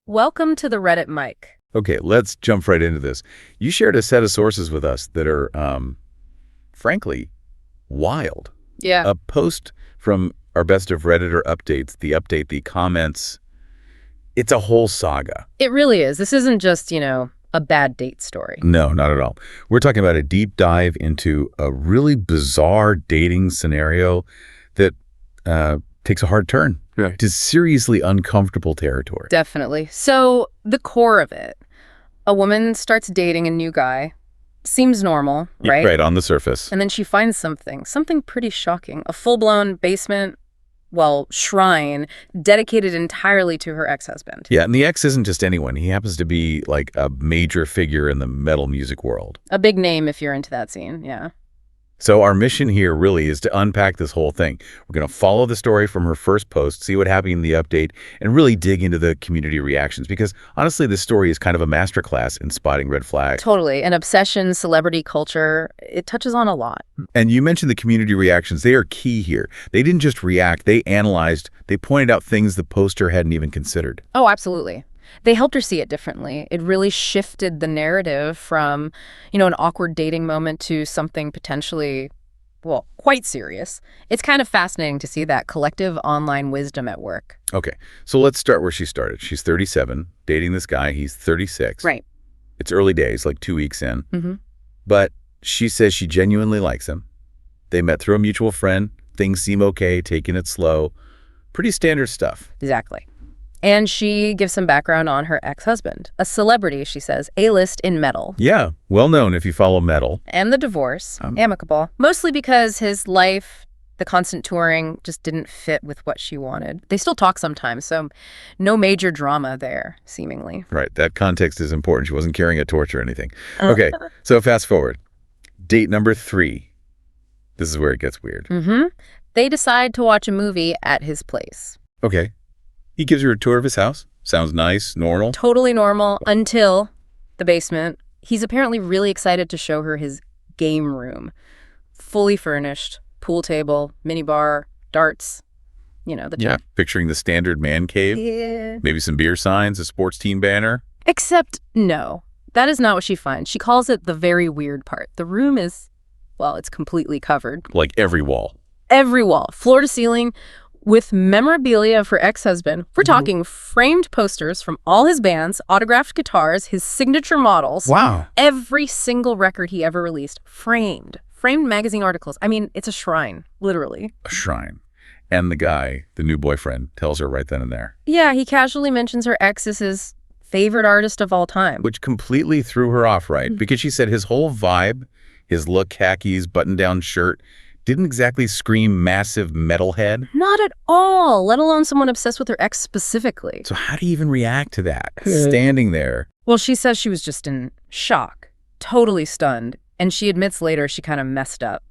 Welcome to the Reddit mic. Okay, let's jump right into this. You shared a set of sources with us that are, frankly, wild. Yeah. A post from our best of Redditor updates, the comments. It's a whole saga. It really is. This isn't just, a bad date story. No, not at all. We're talking about a deep dive into a really bizarre dating scenario that takes a hard turn. Right. To seriously uncomfortable territory. Definitely. So the core of it, a woman starts dating a new guy, seems normal, right? Right, on the surface. And then she finds something pretty shocking, a full-blown basement, shrine dedicated entirely to her ex-husband. Yeah, and the ex isn't just anyone. He happens to be like a major figure in the metal music world. A big name if you're into that scene, yeah. So our mission here really is to unpack this whole thing. We're going to follow the story from her first post, see what happened in the update, and really dig into the community reactions. Because honestly, this story is kind of a masterclass in spotting red flags. Totally. An obsession, celebrity culture, it touches on a lot. And you mentioned the community reactions. They are key here. They didn't just react. They analyzed. They pointed out things the poster hadn't even considered. Oh, absolutely. They helped her see it differently. It really shifted the narrative from, an awkward dating moment to something potentially, quite serious. It's kind of fascinating to see that collective online wisdom at work. Okay, so let's start where she started. She's 37, dating this guy. He's 36. Right. It's early days, like 2 weeks in. Mm-hmm. But she says she genuinely likes him. They met through a mutual friend. Things seem okay, taking it slow. Pretty standard stuff. Exactly. And she gives some background on her ex-husband, a celebrity, she says, A-list in metal. Yeah, well known if you follow metal. And the divorce, amicable, mostly because his life, the constant touring, just didn't fit with what she wanted. They still talk sometimes, so no major drama there, seemingly. Right, that context is important. She wasn't carrying a torch or anything. Okay, so fast forward. Date number 3. This is where it gets weird. Mm-hmm. They decide to watch a movie at his place. Okay. He gives her a tour of his house. Sounds nice, normal. Totally normal until the basement. He's apparently really excited to show her his game room. Fully furnished, pool table, minibar, darts, Yeah, picturing the standard man cave. Yeah. Maybe some beer signs, a sports team banner. Except, no. That is not what she finds. She calls it the very weird part. The room is, it's completely covered. Like every wall. Every wall, floor to ceiling, with memorabilia of her ex-husband. We're talking framed posters from all his bands, autographed guitars, his signature models. Wow. Every single record he ever released, framed. Framed magazine articles. I mean, it's a shrine, literally. A shrine. And the guy, the new boyfriend, tells her right then and there. Yeah, he casually mentions her ex is his favorite artist of all time. Which completely threw her off, right? Because she said his whole vibe, his look, khakis, button-down shirt, didn't exactly scream massive metalhead. Not at all, let alone someone obsessed with her ex specifically. So how do you even react to that? Standing there. Well, she says she was just in shock, totally stunned, and she admits later she kind of messed up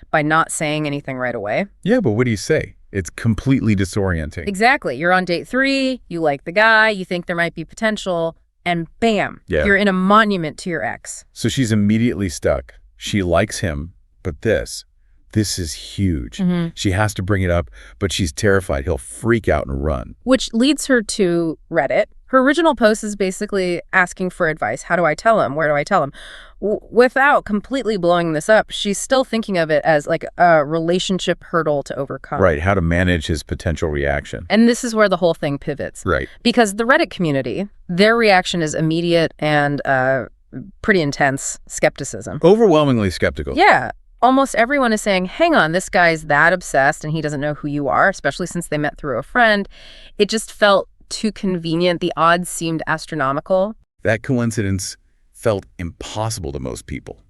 by not saying anything right away. Yeah, but what do you say? It's completely disorienting. Exactly. You're on date 3, you like the guy, you think there might be potential, and bam, you're in a monument to your ex. So she's immediately stuck. She likes him, but this is huge. She has to bring it up, but she's terrified he'll freak out and run. Which leads her to Reddit. Her original post is basically asking for advice. How do I tell him? Where do I tell him? Without completely blowing this up, she's still thinking of it as like a relationship hurdle to overcome. Right, how to manage his potential reaction. And this is where the whole thing pivots. Right. Because the Reddit community, their reaction is immediate and pretty intense skepticism. Overwhelmingly skeptical. Yeah. Almost everyone is saying, hang on, this guy's that obsessed and he doesn't know who you are, especially since they met through a friend. It just felt too convenient. The odds seemed astronomical. That coincidence felt impossible to most people.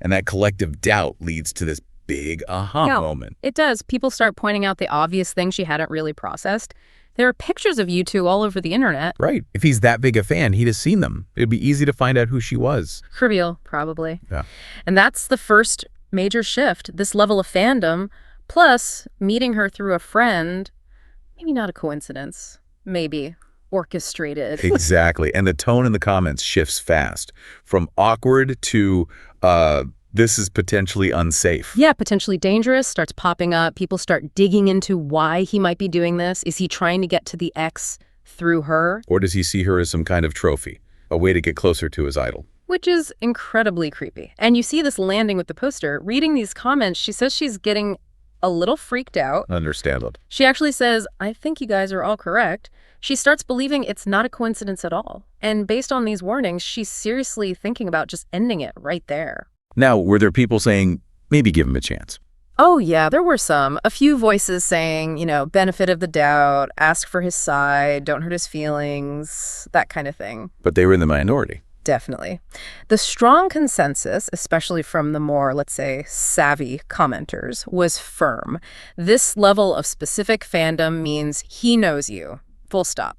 And that collective doubt leads to this big aha moment. It does. People start pointing out the obvious things she hadn't really processed. There are pictures of you two all over the internet. Right. If he's that big a fan, he'd have seen them. It'd be easy to find out who she was. Trivial, probably. Yeah. And that's the first major shift, this level of fandom, plus meeting her through a friend, maybe not a coincidence, maybe orchestrated. Exactly. And the tone in the comments shifts fast from awkward to this is potentially unsafe. Yeah, potentially dangerous starts popping up. People start digging into why he might be doing this. Is he trying to get to the ex through her. Or does he see her as some kind of trophy, a way to get closer to his idol? Which is incredibly creepy. And you see this landing with the poster. Reading these comments, she says she's getting a little freaked out. Understandable. She actually says, I think you guys are all correct. She starts believing it's not a coincidence at all. And based on these warnings, she's seriously thinking about just ending it right there. Now, were there people saying, maybe give him a chance? Oh, yeah, there were some. A few voices saying, benefit of the doubt, ask for his side, don't hurt his feelings, that kind of thing. But they were in the minority. Definitely. The strong consensus, especially from the more, let's say, savvy commenters, was firm. This level of specific fandom means he knows you. Full stop.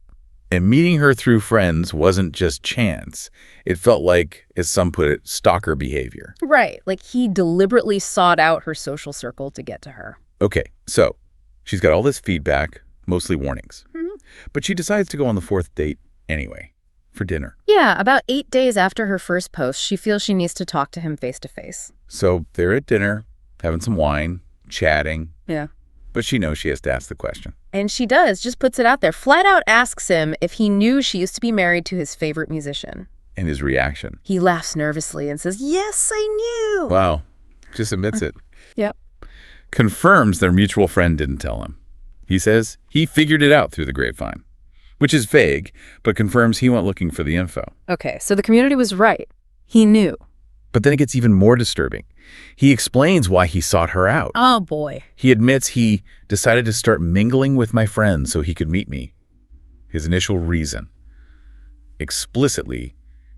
And meeting her through friends wasn't just chance. It felt like, as some put it, stalker behavior. Right. Like he deliberately sought out her social circle to get to her. Okay, so she's got all this feedback, mostly warnings. But she decides to go on the fourth date anyway, for dinner. Yeah, about 8 days after her first post, she feels she needs to talk to him face to face. So they're at dinner, having some wine, chatting. Yeah. But she knows she has to ask the question. And she does, just puts it out there. Flat out asks him if he knew she used to be married to his favorite musician. And his reaction. He laughs nervously and says, yes, I knew. Wow. Just admits it. Yep. Confirms their mutual friend didn't tell him. He says he figured it out through the grapevine, which is vague, but confirms he went looking for the info. Okay, so the community was right. He knew. But then it gets even more disturbing. He explains why he sought her out. Oh, boy. He admits he decided to start mingling with my friends so he could meet me. His initial reason. Explicitly,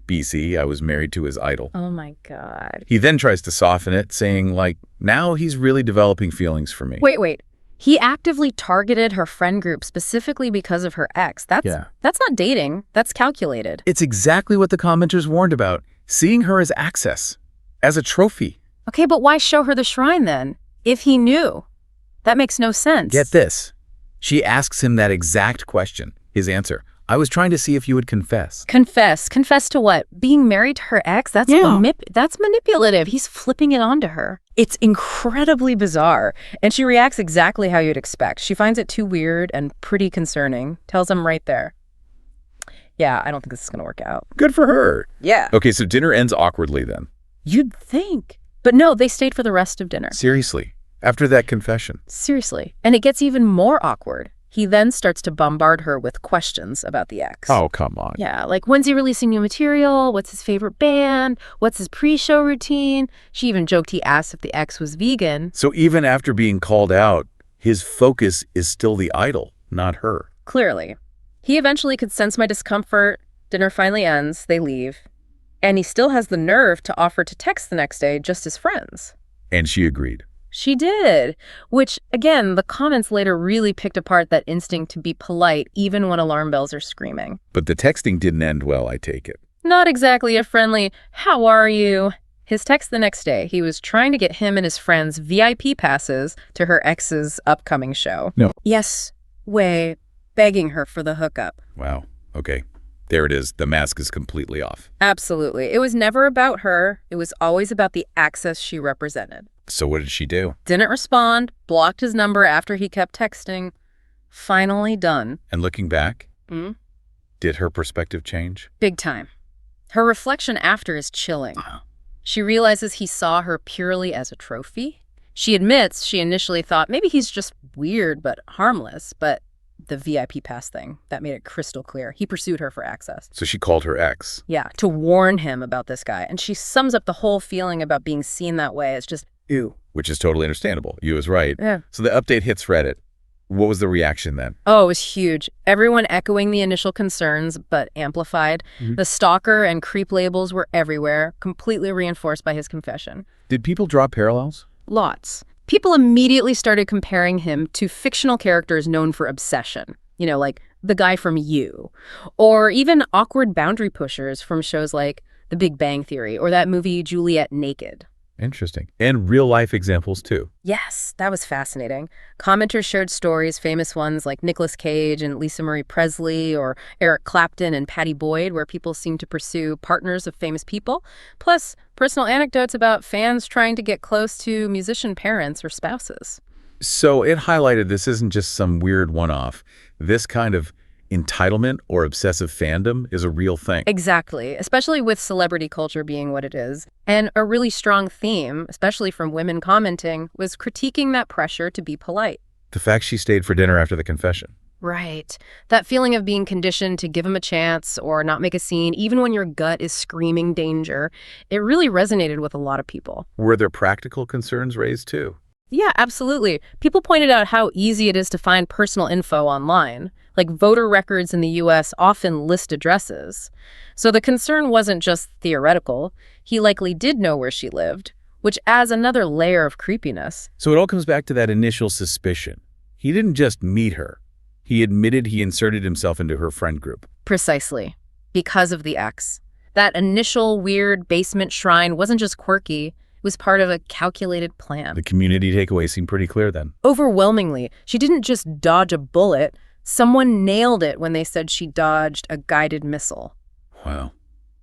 BC, I was married to his idol. Oh, my God. He then tries to soften it, saying, now he's really developing feelings for me. Wait. He actively targeted her friend group specifically because of her ex. That's not dating. That's calculated. It's exactly what the commenters warned about. Seeing her as access. As a trophy. Okay, but why show her the shrine then? If he knew. That makes no sense. Get this. She asks him that exact question. His answer, I was trying to see if you would confess. Confess? Confess to what? Being married to her ex? That's manipulative. He's flipping it onto her. It's incredibly bizarre. And she reacts exactly how you'd expect. She finds it too weird and pretty concerning. Tells him right there. Yeah, I don't think this is going to work out. Good for her. Yeah. Okay, so dinner ends awkwardly then. You'd think. But no, they stayed for the rest of dinner. Seriously. After that confession. Seriously. And it gets even more awkward. He then starts to bombard her with questions about the ex. Oh, come on. Yeah, like when's he releasing new material? What's his favorite band? What's his pre-show routine? She even joked he asked if the ex was vegan. So even after being called out, his focus is still the idol, not her. Clearly. He eventually could sense my discomfort. Dinner finally ends. They leave. And he still has the nerve to offer to text the next day just as friends. And she agreed. She did, which, again, the comments later really picked apart that instinct to be polite even when alarm bells are screaming. But the texting didn't end well, I take it. Not exactly a friendly, how are you? His text the next day, he was trying to get him and his friends VIP passes to her ex's upcoming show. No. Yes, way, begging her for the hookup. Wow. Okay. There it is. The mask is completely off. Absolutely. It was never about her. It was always about the access she represented. So what did she do? Didn't respond, blocked his number after he kept texting. Finally done. And looking back, did her perspective change? Big time. Her reflection after is chilling. She realizes he saw her purely as a trophy. She admits she initially thought maybe he's just weird but harmless, but the VIP pass thing, that made it crystal clear. He pursued her for access. So she called her ex. Yeah, to warn him about this guy. And she sums up the whole feeling about being seen that way as just, ew. Which is totally understandable. You was right. Yeah. So the update hits Reddit. What was the reaction then? Oh, it was huge. Everyone echoing the initial concerns, but amplified. The stalker and creep labels were everywhere, completely reinforced by his confession. Did people draw parallels? Lots. People immediately started comparing him to fictional characters known for obsession. You know, like the guy from You. Or even awkward boundary pushers from shows like The Big Bang Theory or that movie Juliet Naked. Interesting. And real-life examples, too. Yes, that was fascinating. Commenters shared stories, famous ones like Nicolas Cage and Lisa Marie Presley or Eric Clapton and Patty Boyd, where people seem to pursue partners of famous people. Plus, personal anecdotes about fans trying to get close to musician parents or spouses. So it highlighted this isn't just some weird one-off. This kind of entitlement or obsessive fandom is a real thing. Exactly, especially with celebrity culture being what it is. And a really strong theme, especially from women commenting, was critiquing that pressure to be polite. The fact she stayed for dinner after the confession. Right. That feeling of being conditioned to give him a chance or not make a scene, even when your gut is screaming danger, it really resonated with a lot of people. Were there practical concerns raised too? Yeah, absolutely. People pointed out how easy it is to find personal info online. Like voter records in the US often list addresses. So the concern wasn't just theoretical. He likely did know where she lived, which adds another layer of creepiness. So it all comes back to that initial suspicion. He didn't just meet her. He admitted he inserted himself into her friend group. Precisely. Because of the ex. That initial weird basement shrine wasn't just quirky. It was part of a calculated plan. The community takeaway seemed pretty clear then. Overwhelmingly, she didn't just dodge a bullet. Someone nailed it when they said she dodged a guided missile. Wow.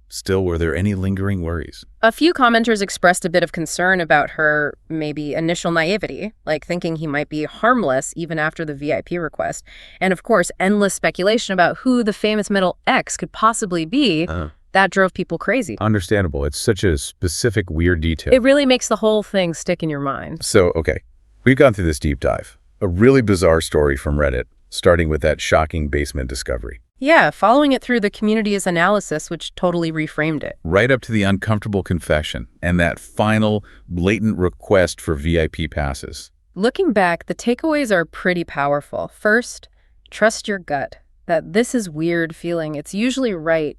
Still, were there any lingering worries? A few commenters expressed a bit of concern about her maybe initial naivety, like thinking he might be harmless even after the VIP request. And of course, endless speculation about who the famous middle ex could possibly be. That drove people crazy. Understandable. It's such a specific, weird detail. It really makes the whole thing stick in your mind. So, okay, we've gone through this deep dive. A really bizarre story from Reddit, starting with that shocking basement discovery. Yeah, following it through the community's analysis, which totally reframed it. Right up to the uncomfortable confession and that final blatant request for VIP passes. Looking back, the takeaways are pretty powerful. First, trust your gut. That this is weird feeling. It's usually right,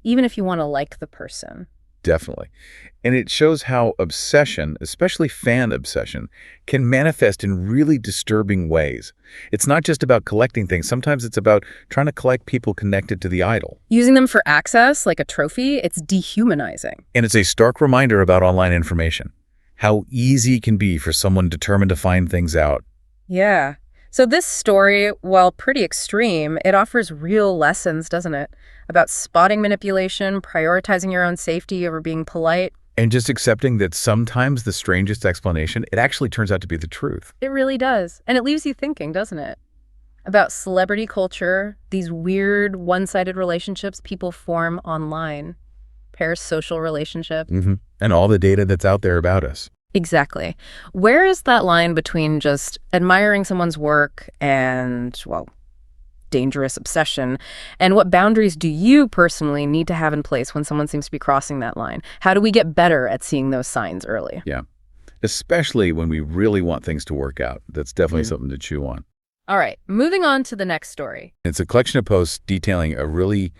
even if you want to like the person. Definitely. And it shows how obsession, especially fan obsession, can manifest in really disturbing ways. It's not just about collecting things. Sometimes it's about trying to collect people connected to the idol. Using them for access, like a trophy, it's dehumanizing. And it's a stark reminder about online information. How easy it can be for someone determined to find things out. Yeah. So this story, while pretty extreme, it offers real lessons, doesn't it? About spotting manipulation, prioritizing your own safety over being polite. And just accepting that sometimes the strangest explanation, it actually turns out to be the truth. It really does. And it leaves you thinking, doesn't it? About celebrity culture, these weird one-sided relationships people form online, parasocial relationships. And all the data that's out there about us. Exactly. Where is that line between just admiring someone's work and, well, dangerous obsession? And what boundaries do you personally need to have in place when someone seems to be crossing that line? How do we get better at seeing those signs early? Yeah. Especially when we really want things to work out. That's definitely something to chew on. All right, moving on to the next story. It's a collection of posts detailing a really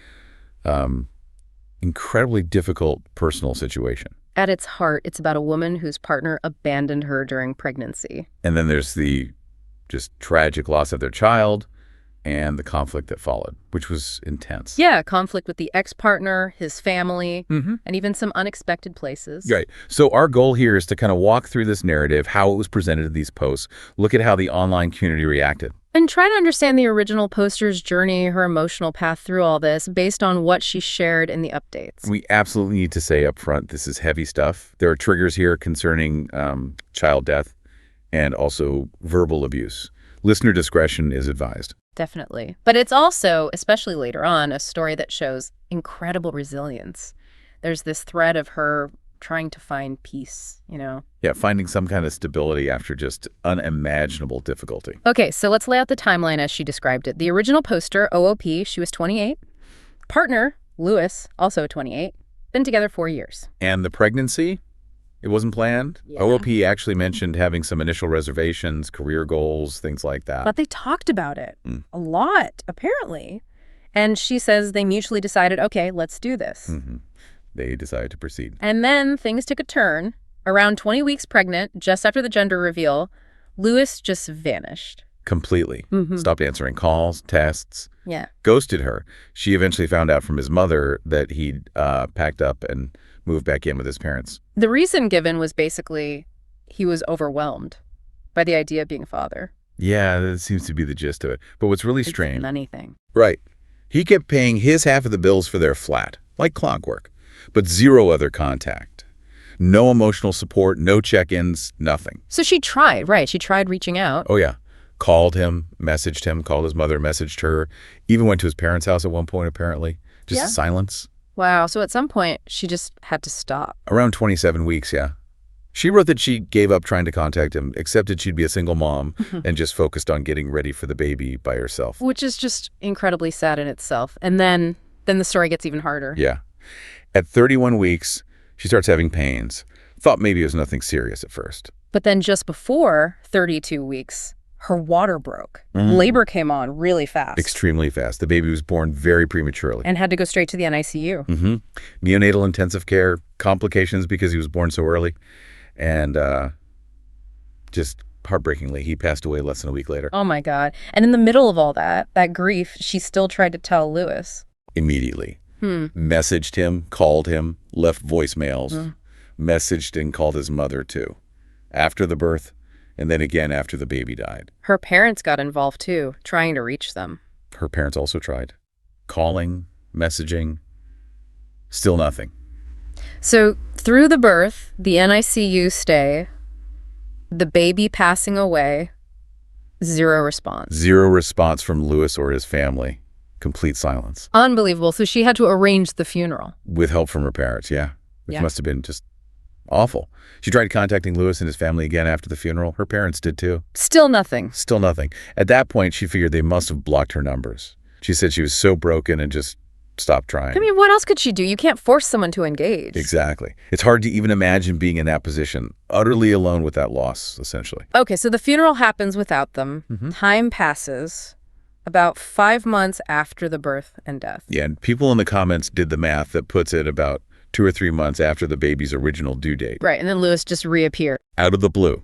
incredibly difficult personal situation. At its heart, it's about a woman whose partner abandoned her during pregnancy. And then there's the just tragic loss of their child and the conflict that followed, which was intense. Yeah, conflict with the ex-partner, his family, and even some unexpected places. Right. So our goal here is to kind of walk through this narrative, how it was presented in these posts, look at how the online community reacted. And try to understand the original poster's journey, her emotional path through all this, based on what she shared in the updates. We absolutely need to say up front, this is heavy stuff. There are triggers here concerning child death and also verbal abuse. Listener discretion is advised. Definitely. But it's also, especially later on, a story that shows incredible resilience. There's this thread of her trying to find peace, you know? Yeah, finding some kind of stability after just unimaginable difficulty. Okay, so let's lay out the timeline as she described it. The original poster, OOP, she was 28. Partner, Lewis, also 28. Been together 4 years. And the pregnancy? It wasn't planned? Yeah. OOP actually mentioned having some initial reservations, career goals, things like that. But they talked about it a lot, apparently. And she says they mutually decided, okay, let's do this. They decided to proceed. And then things took a turn. Around 20 weeks pregnant, just after the gender reveal, Lewis just vanished. Completely. Stopped answering calls, texts. Yeah. Ghosted her. She eventually found out from his mother that he'd packed up and moved back in with his parents. The reason given was basically he was overwhelmed by the idea of being a father. Yeah, that seems to be the gist of it. But what's really strange... It's a money thing. Right. He kept paying his half of the bills for their flat, like clockwork, but zero other contact. No emotional support, no check-ins, nothing. So she tried, right? She tried reaching out. Oh, yeah. Called him, messaged him, called his mother, messaged her, even went to his parents' house at one point, apparently. Just Yeah. silence. Wow. So at some point, she just had to stop. Around 27 weeks, yeah. She wrote that she gave up trying to contact him, accepted she'd be a single mom, and just focused on getting ready for the baby by herself. Which is just incredibly sad in itself. And then the story gets even harder. Yeah. At 31 weeks, she starts having pains. Thought maybe it was nothing serious at first. But then just before 32 weeks, her water broke. Labor came on really fast. Extremely fast. The baby was born very prematurely. And had to go straight to the NICU. Neonatal intensive care, complications because he was born so early. And just heartbreakingly, he passed away less than a week later. Oh, my God. And in the middle of all that grief, she still tried to tell Louis. Immediately. Messaged him, called him, left voicemails, messaged and called his mother, too. After the birth, and then again after the baby died. Her parents got involved, too, trying to reach them. Her parents also tried. Calling, messaging, still nothing. So through the birth, the NICU stay, the baby passing away, zero response. Zero response from Louis or his family. Complete silence. Unbelievable. So she had to arrange the funeral. With help from her parents, yeah. Which Yeah. must have been just awful. She tried contacting Louis and his family again after the funeral. Her parents did too. Still nothing. Still nothing. At that point, she figured they must have blocked her numbers. She said she was so broken and just stopped trying. I mean, what else could she do? You can't force someone to engage. Exactly. It's hard to even imagine being in that position, utterly alone with that loss, essentially. Okay, so the funeral happens without them. Time passes. About 5 months after the birth and death. Yeah, and people in the comments did the math that puts it about 2 or 3 months after the baby's original due date. Right, and then Louis just reappeared. Out of the blue.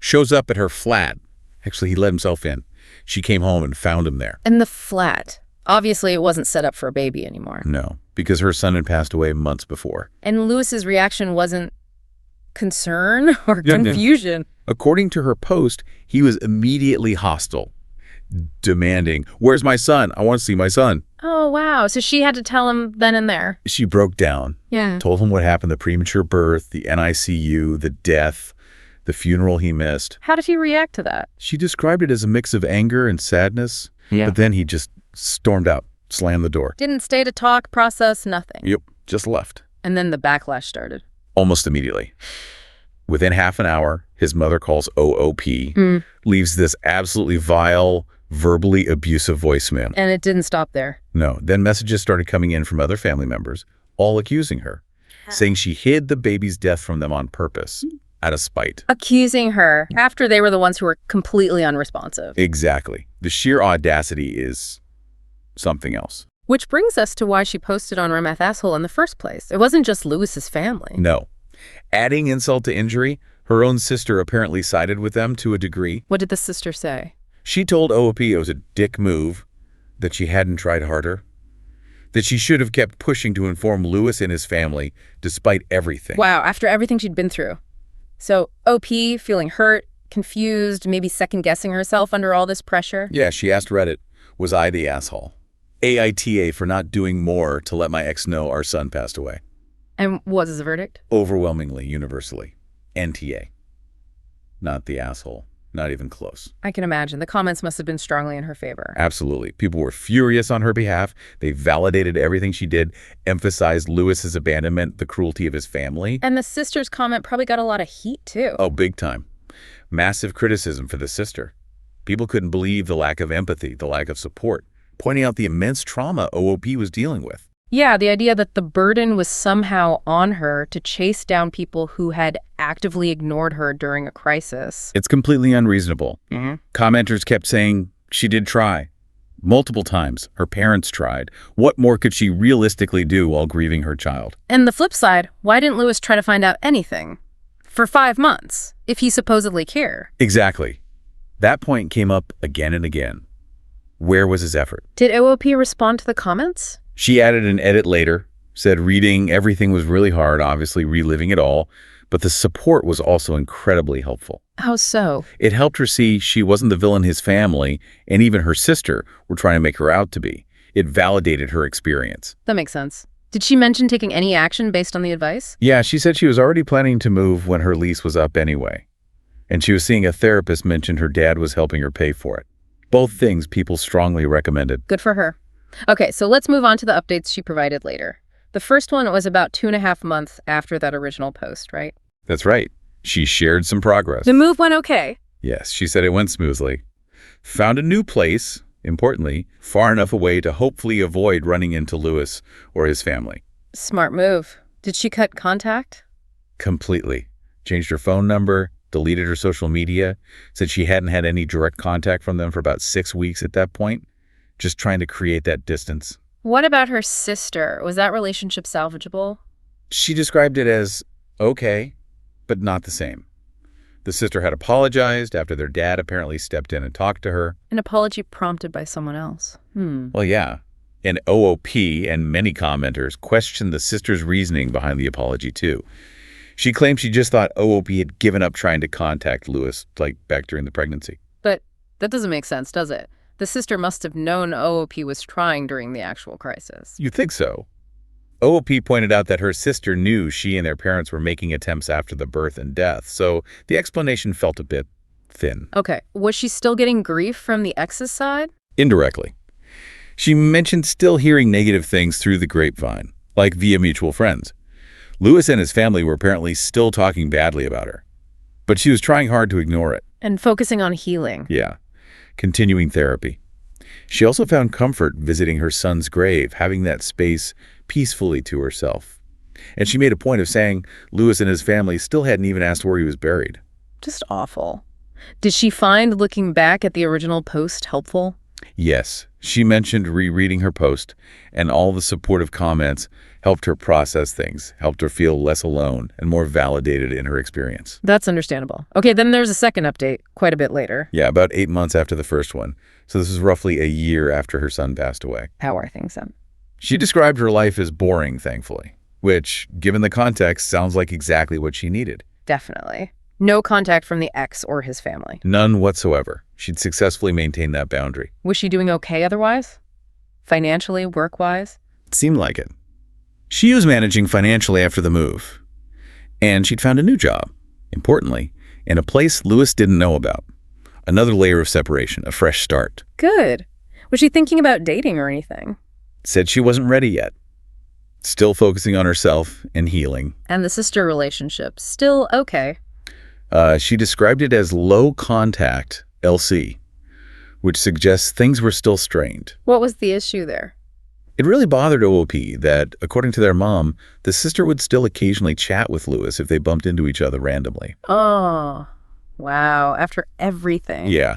Shows up at her flat. Actually, he let himself in. She came home and found him there. And the flat. Obviously, it wasn't set up for a baby anymore. No, because her son had passed away months before. And Louis's reaction wasn't concern or Yeah, no. confusion. According to her post, he was immediately hostile, demanding, "Where's my son? I want to see my son." Oh, wow. So she had to tell him then and there. She broke down, Yeah. told him what happened, the premature birth, the NICU, the death, the funeral he missed. How did he react to that? She described it as a mix of anger and sadness, but then he just stormed out, slammed the door. Didn't stay to talk, process, nothing. Yep, just left. And then the backlash started. Almost immediately. Within half an hour, his mother calls OOP, leaves this absolutely vile, verbally abusive voicemail. And it didn't stop there. No, then messages started coming in from other family members, all accusing her, saying she hid the baby's death from them on purpose, out of spite. Accusing her after they were the ones who were completely unresponsive. Exactly. The sheer audacity is something else. Which brings us to why she posted on Remeth Asshole in the first place. It wasn't just Louis's family. No. Adding insult to injury, her own sister apparently sided with them to a degree. What did the sister say? She told OOP it was a dick move, that she hadn't tried harder, that she should have kept pushing to inform Louis and his family despite everything. Wow, after everything she'd been through. So OP feeling hurt, confused, maybe second-guessing herself under all this pressure. Yeah, she asked Reddit, was I the asshole? AITA for not doing more to let my ex know our son passed away. And what was the verdict? Overwhelmingly, universally. NTA. Not the asshole. Not even close. I can imagine. The comments must have been strongly in her favor. Absolutely. People were furious on her behalf. They validated everything she did, emphasized Louis's abandonment, the cruelty of his family. And the sister's comment probably got a lot of heat, too. Oh, big time. Massive criticism for the sister. People couldn't believe the lack of empathy, the lack of support, pointing out the immense trauma OOP was dealing with. Yeah, the idea that the burden was somehow on her to chase down people who had actively ignored her during a crisis. It's completely unreasonable. Commenters kept saying she did try. Multiple times, her parents tried. What more could she realistically do while grieving her child? And the flip side, why didn't Louis try to find out anything? For 5 months, if he supposedly cared. Exactly. That point came up again and again. Where was his effort? Did OOP respond to the comments? She added an edit later, said reading everything was really hard, obviously reliving it all, but the support was also incredibly helpful. How so? It helped her see she wasn't the villain his family and even her sister were trying to make her out to be. It validated her experience. That makes sense. Did she mention taking any action based on the advice? Yeah, she said she was already planning to move when her lease was up anyway. And she was seeing a therapist mention her dad was helping her pay for it. Both things people strongly recommended. Good for her. Okay, so let's move on to the updates she provided later. The first one was about 2.5 months after that original post, right? That's right. She shared some progress. The move went okay. Yes, she said it went smoothly. Found a new place, importantly, far enough away to hopefully avoid running into Lewis or his family. Smart move. Did she cut contact? Completely. Changed her phone number, deleted her social media, said she hadn't had any direct contact from them for about 6 weeks at that point, just trying to create that distance. What about her sister? Was that relationship salvageable? She described it as okay, but not the same. The sister had apologized after their dad apparently stepped in and talked to her. An apology prompted by someone else. Well, yeah. And OOP and many commenters questioned the sister's reasoning behind the apology, too. She claimed she just thought OOP had given up trying to contact Lewis, like back during the pregnancy. But that doesn't make sense, does it? The sister must have known OOP was trying during the actual crisis. You think so? OOP pointed out that her sister knew she and their parents were making attempts after the birth and death, so the explanation felt a bit thin. Okay, was she still getting grief from the ex's side? Indirectly. She mentioned still hearing negative things through the grapevine, like via mutual friends. Lewis and his family were apparently still talking badly about her, but she was trying hard to ignore it. And focusing on healing. Yeah, continuing therapy. She also found comfort visiting her son's grave, having that space peacefully to herself. And she made a point of saying Lewis and his family still hadn't even asked where he was buried. Just awful. Did she find looking back at the original post helpful? Yes, she mentioned rereading her post, and all the supportive comments helped her process things, helped her feel less alone and more validated in her experience. That's understandable. Okay, then there's a second update quite a bit later. Yeah, about 8 months after the first one. So this is roughly a year after her son passed away. How are things then? She described her life as boring, thankfully, which, given the context, sounds like exactly what she needed. Definitely. No contact from the ex or his family. None whatsoever. She'd successfully maintained that boundary. Was she doing okay otherwise? Financially, work-wise? It seemed like it. She was managing financially after the move. And she'd found a new job, importantly, in a place Lewis didn't know about. Another layer of separation, a fresh start. Good. Was she thinking about dating or anything? Said she wasn't ready yet. Still focusing on herself and healing. And the sister relationship, still okay. She described it as low contact, LC, which suggests things were still strained. What was the issue there? It really bothered OOP that, according to their mom, the sister would still occasionally chat with Lewis if they bumped into each other randomly. Oh, wow. After everything. Yeah.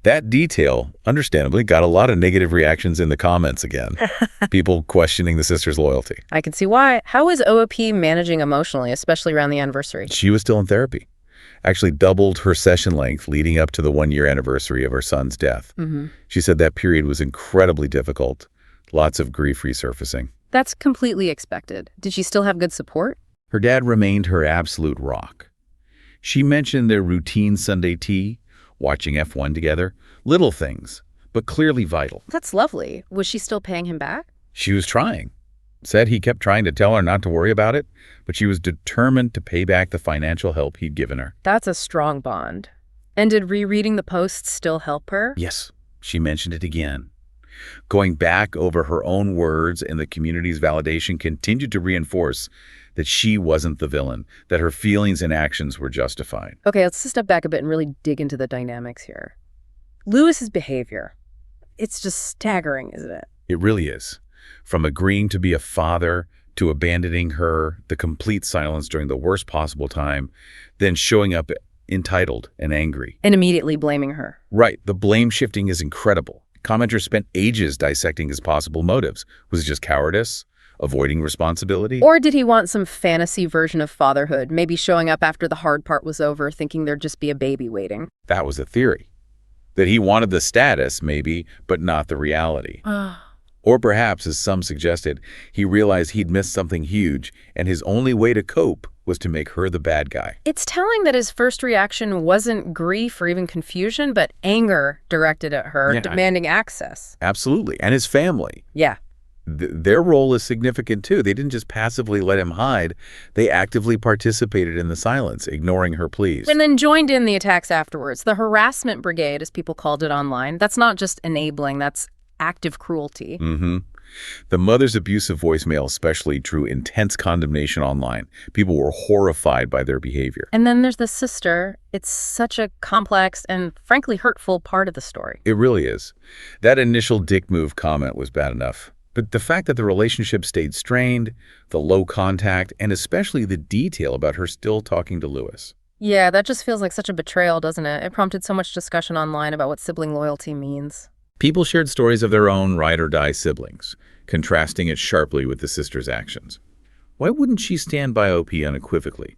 That detail, understandably, got a lot of negative reactions in the comments again. People questioning the sister's loyalty. I can see why. How is OOP managing emotionally, especially around the anniversary? She was still in therapy. Actually doubled her session length leading up to the 1-year anniversary of her son's death. She said that period was incredibly difficult. Lots of grief resurfacing. That's completely expected. Did she still have good support? Her dad remained her absolute rock. She mentioned their routine Sunday tea, watching F1 together. Little things, but clearly vital. That's lovely. Was she still paying him back? She was trying. Said he kept trying to tell her not to worry about it, but she was determined to pay back the financial help he'd given her. That's a strong bond. And did rereading the posts still help her? Yes, she mentioned it again. Going back over her own words and the community's validation continued to reinforce that she wasn't the villain, that her feelings and actions were justified. Okay, let's just step back a bit and really dig into the dynamics here. Lewis's behavior. It's just staggering, isn't it? It really is. From agreeing to be a father, to abandoning her, the complete silence during the worst possible time, then showing up entitled and angry. And immediately blaming her. Right. The blame shifting is incredible. Commenters spent ages dissecting his possible motives. Was it just cowardice? Avoiding responsibility? Or did he want some fantasy version of fatherhood, maybe showing up after the hard part was over, thinking there'd just be a baby waiting? That was a theory. That he wanted the status, maybe, but not the reality. Or perhaps, as some suggested, he realized he'd missed something huge, and his only way to cope was to make her the bad guy. It's telling that his first reaction wasn't grief or even confusion, but anger directed at her, demanding access. Absolutely. And his family. Yeah. Their role is significant too. They didn't just passively let him hide. They actively participated in the silence, ignoring her pleas. And then joined in the attacks afterwards. The harassment brigade, as people called it online, that's not just enabling, that's active cruelty. The mother's abusive voicemail especially drew intense condemnation online. People were horrified by their behavior. And then there's the sister. It's such a complex and frankly hurtful part of the story. It really is. That initial dick move comment was bad enough. But the fact that the relationship stayed strained, the low contact, and especially the detail about her still talking to Lewis. Yeah, that just feels like such a betrayal, doesn't it? It prompted so much discussion online about what sibling loyalty means. People shared stories of their own ride-or-die siblings, contrasting it sharply with the sister's actions. Why wouldn't she stand by OP unequivocally?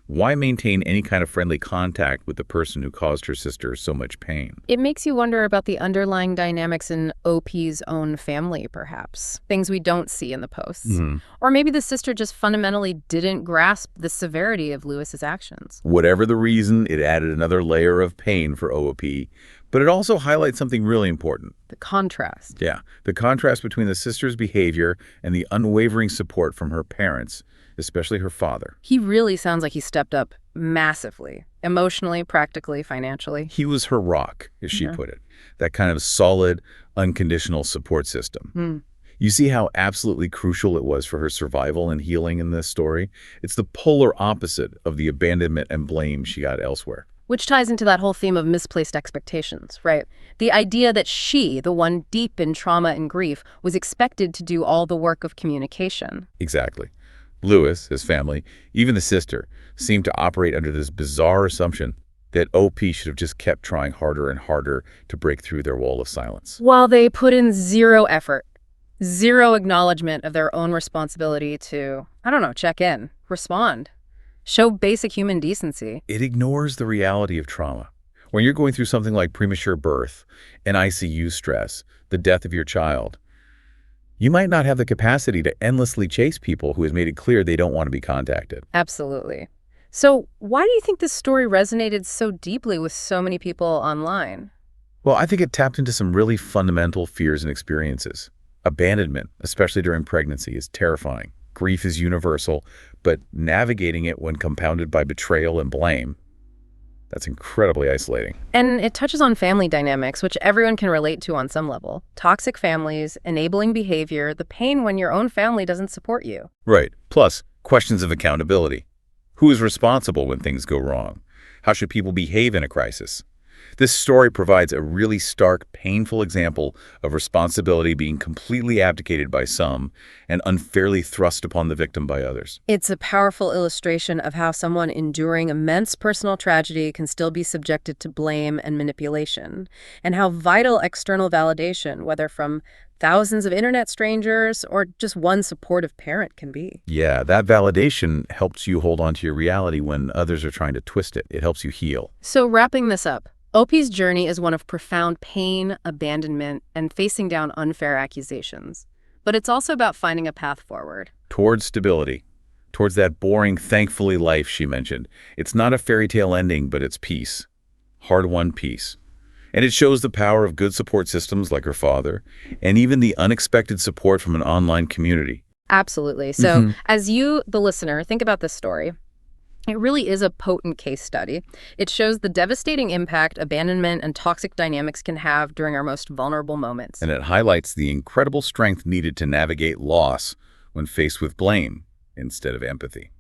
Why maintain any kind of friendly contact with the person who caused her sister so much pain? It makes you wonder about the underlying dynamics in OP's own family, perhaps. Things we don't see in the posts. Or maybe the sister just fundamentally didn't grasp the severity of Lewis's actions. Whatever the reason, it added another layer of pain for OP, but it also highlights something really important. The contrast. Yeah, the contrast between the sister's behavior and the unwavering support from her parents, especially her father. He really sounds like he stepped up massively, emotionally, practically, financially. He was her rock, as she put it, that kind of solid, unconditional support system. You see how absolutely crucial it was for her survival and healing in this story? It's the polar opposite of the abandonment and blame she got elsewhere. Which ties into that whole theme of misplaced expectations, right? The idea that she, the one deep in trauma and grief, was expected to do all the work of communication. Exactly. Lewis, his family, even the sister, seemed to operate under this bizarre assumption that OP should have just kept trying harder and harder to break through their wall of silence. While they put in zero effort, zero acknowledgement of their own responsibility to, check in, respond, show basic human decency. It ignores the reality of trauma. When you're going through something like premature birth, an ICU stress, the death of your child, you might not have the capacity to endlessly chase people who has made it clear they don't want to be contacted. Absolutely. So why do you think this story resonated so deeply with so many people online? Well, I think it tapped into some really fundamental fears and experiences. Abandonment, especially during pregnancy, is terrifying. Grief is universal, but navigating it when compounded by betrayal and blame, that's incredibly isolating. And it touches on family dynamics, which everyone can relate to on some level. Toxic families, enabling behavior, the pain when your own family doesn't support you. Right. Plus, questions of accountability. Who is responsible when things go wrong? How should people behave in a crisis? This story provides a really stark, painful example of responsibility being completely abdicated by some and unfairly thrust upon the victim by others. It's a powerful illustration of how someone enduring immense personal tragedy can still be subjected to blame and manipulation, and how vital external validation, whether from thousands of internet strangers or just one supportive parent, can be. Yeah, that validation helps you hold on to your reality when others are trying to twist it. It helps you heal. So wrapping this up, OP's journey is one of profound pain, abandonment, and facing down unfair accusations. But it's also about finding a path forward. Towards stability. Towards that boring, thankfully life she mentioned. It's not a fairy tale ending, but it's peace. Hard-won peace. And it shows the power of good support systems like her father, and even the unexpected support from an online community. Absolutely. So as you, the listener, think about this story, it really is a potent case study. It shows the devastating impact abandonment and toxic dynamics can have during our most vulnerable moments. And it highlights the incredible strength needed to navigate loss when faced with blame instead of empathy.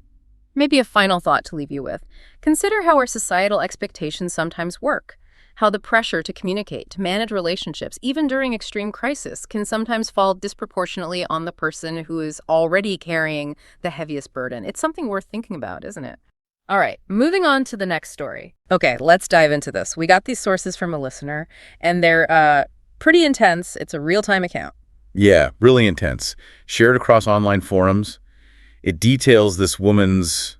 Maybe a final thought to leave you with. Consider how our societal expectations sometimes work. How the pressure to communicate, to manage relationships, even during extreme crisis, can sometimes fall disproportionately on the person who is already carrying the heaviest burden. It's something worth thinking about, isn't it? All right, moving on to the next story. Okay, let's dive into this. We got these sources from a listener, and they're pretty intense. It's a real-time account. Yeah, really intense. Shared across online forums. It details this woman's,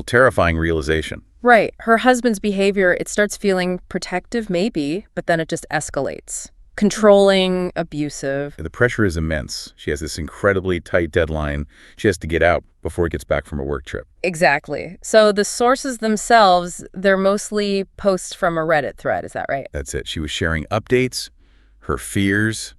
terrifying realization. Right. Her husband's behavior, it starts feeling protective, maybe, but then it just escalates. Controlling, abusive. The pressure is immense. She has this incredibly tight deadline. She has to get out before he gets back from a work trip. Exactly. So the sources themselves, they're mostly posts from a Reddit thread. Is that right? That's it. She was sharing updates, her fears,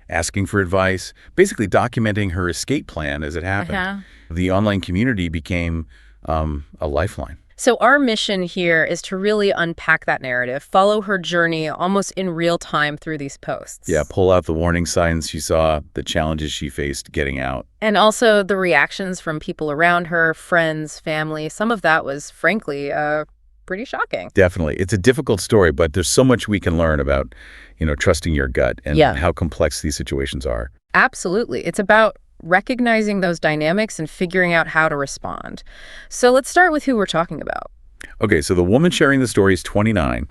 asking for advice, basically documenting her escape plan as it happened. The online community became a lifeline. So our mission here is to really unpack that narrative, follow her journey almost in real time through these posts. Yeah, pull out the warning signs she saw, the challenges she faced getting out. And also the reactions from people around her, friends, family. Some of that was, frankly, pretty shocking. Definitely. It's a difficult story, but there's so much we can learn about, trusting your gut and how complex these situations are. Absolutely. It's about recognizing those dynamics and figuring out how to respond. So let's start with who we're talking about. Okay, so the woman sharing the story is 29.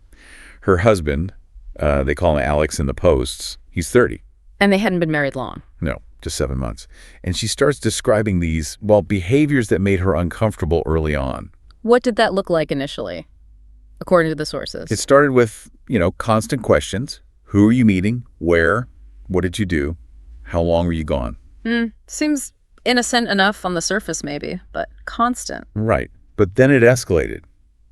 Her husband, they call him Alex in the posts, he's 30. And they hadn't been married long. No, just 7 months. And she starts describing these, behaviors that made her uncomfortable early on. What did that look like initially, according to the sources? It started with, constant questions. Who are you meeting? Where? What did you do? How long were you gone? Seems innocent enough on the surface, maybe, but constant. Right. But then it escalated.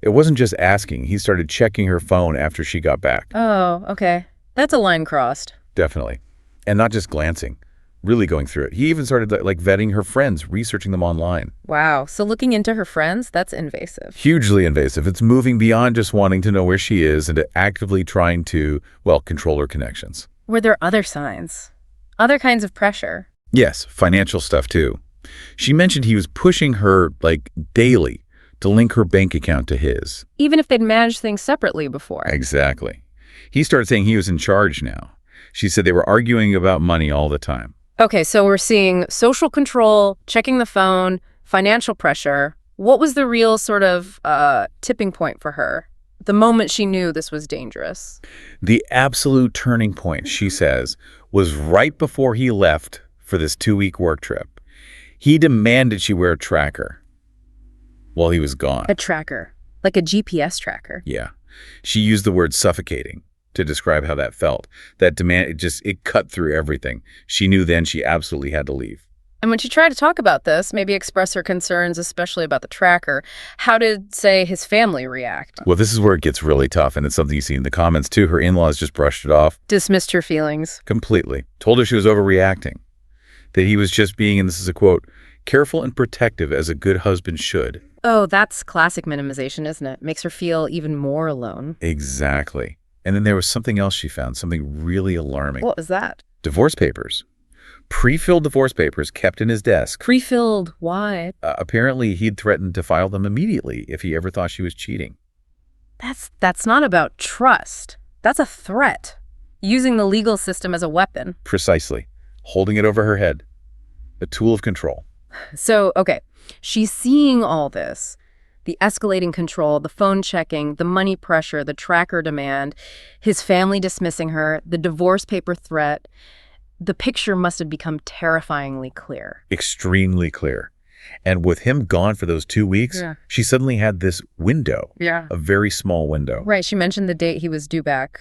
It wasn't just asking. He started checking her phone after she got back. Oh, okay. That's a line crossed. Definitely. And not just glancing, really going through it. He even started vetting her friends, researching them online. Wow. So looking into her friends, that's invasive. Hugely invasive. It's moving beyond just wanting to know where she is and to actively trying to, control her connections. Were there other signs? Other kinds of pressure? Yes, financial stuff too. She mentioned he was pushing her, daily to link her bank account to his. Even if they'd managed things separately before. Exactly. He started saying he was in charge now. She said they were arguing about money all the time. Okay, so we're seeing social control, checking the phone, financial pressure. What was the real sort of tipping point for her? The moment she knew this was dangerous? The absolute turning point, she says, was right before he left for this 2-week work trip. He demanded she wear a tracker while he was gone. A tracker? Like a GPS tracker? Yeah. She used the word suffocating to describe how that felt. That demand, it cut through everything. She knew then she absolutely had to leave. And when she tried to talk about this, maybe express her concerns, especially about the tracker, how did, say, his family react? Well, this is where it gets really tough, and it's something you see in the comments, too. Her in-laws just brushed it off. Dismissed her feelings. Completely. Told her she was overreacting. That he was just being, and this is a quote, careful and protective as a good husband should. Oh, that's classic minimization, isn't it? Makes her feel even more alone. Exactly. And then there was something else she found, something really alarming. What was that? Divorce papers. Pre-filled divorce papers kept in his desk. Pre-filled? Why? Apparently, he'd threatened to file them immediately if he ever thought she was cheating. That's not about trust. That's a threat. Using the legal system as a weapon. Precisely. Holding it over her head. A tool of control. So, okay, she's seeing all this. The escalating control, the phone checking, the money pressure, the tracker demand, his family dismissing her, the divorce paper threat. The picture must have become terrifyingly clear. Extremely clear. And with him gone for those 2 weeks, she suddenly had this window. Yeah. A very small window. Right. She mentioned the date he was due back,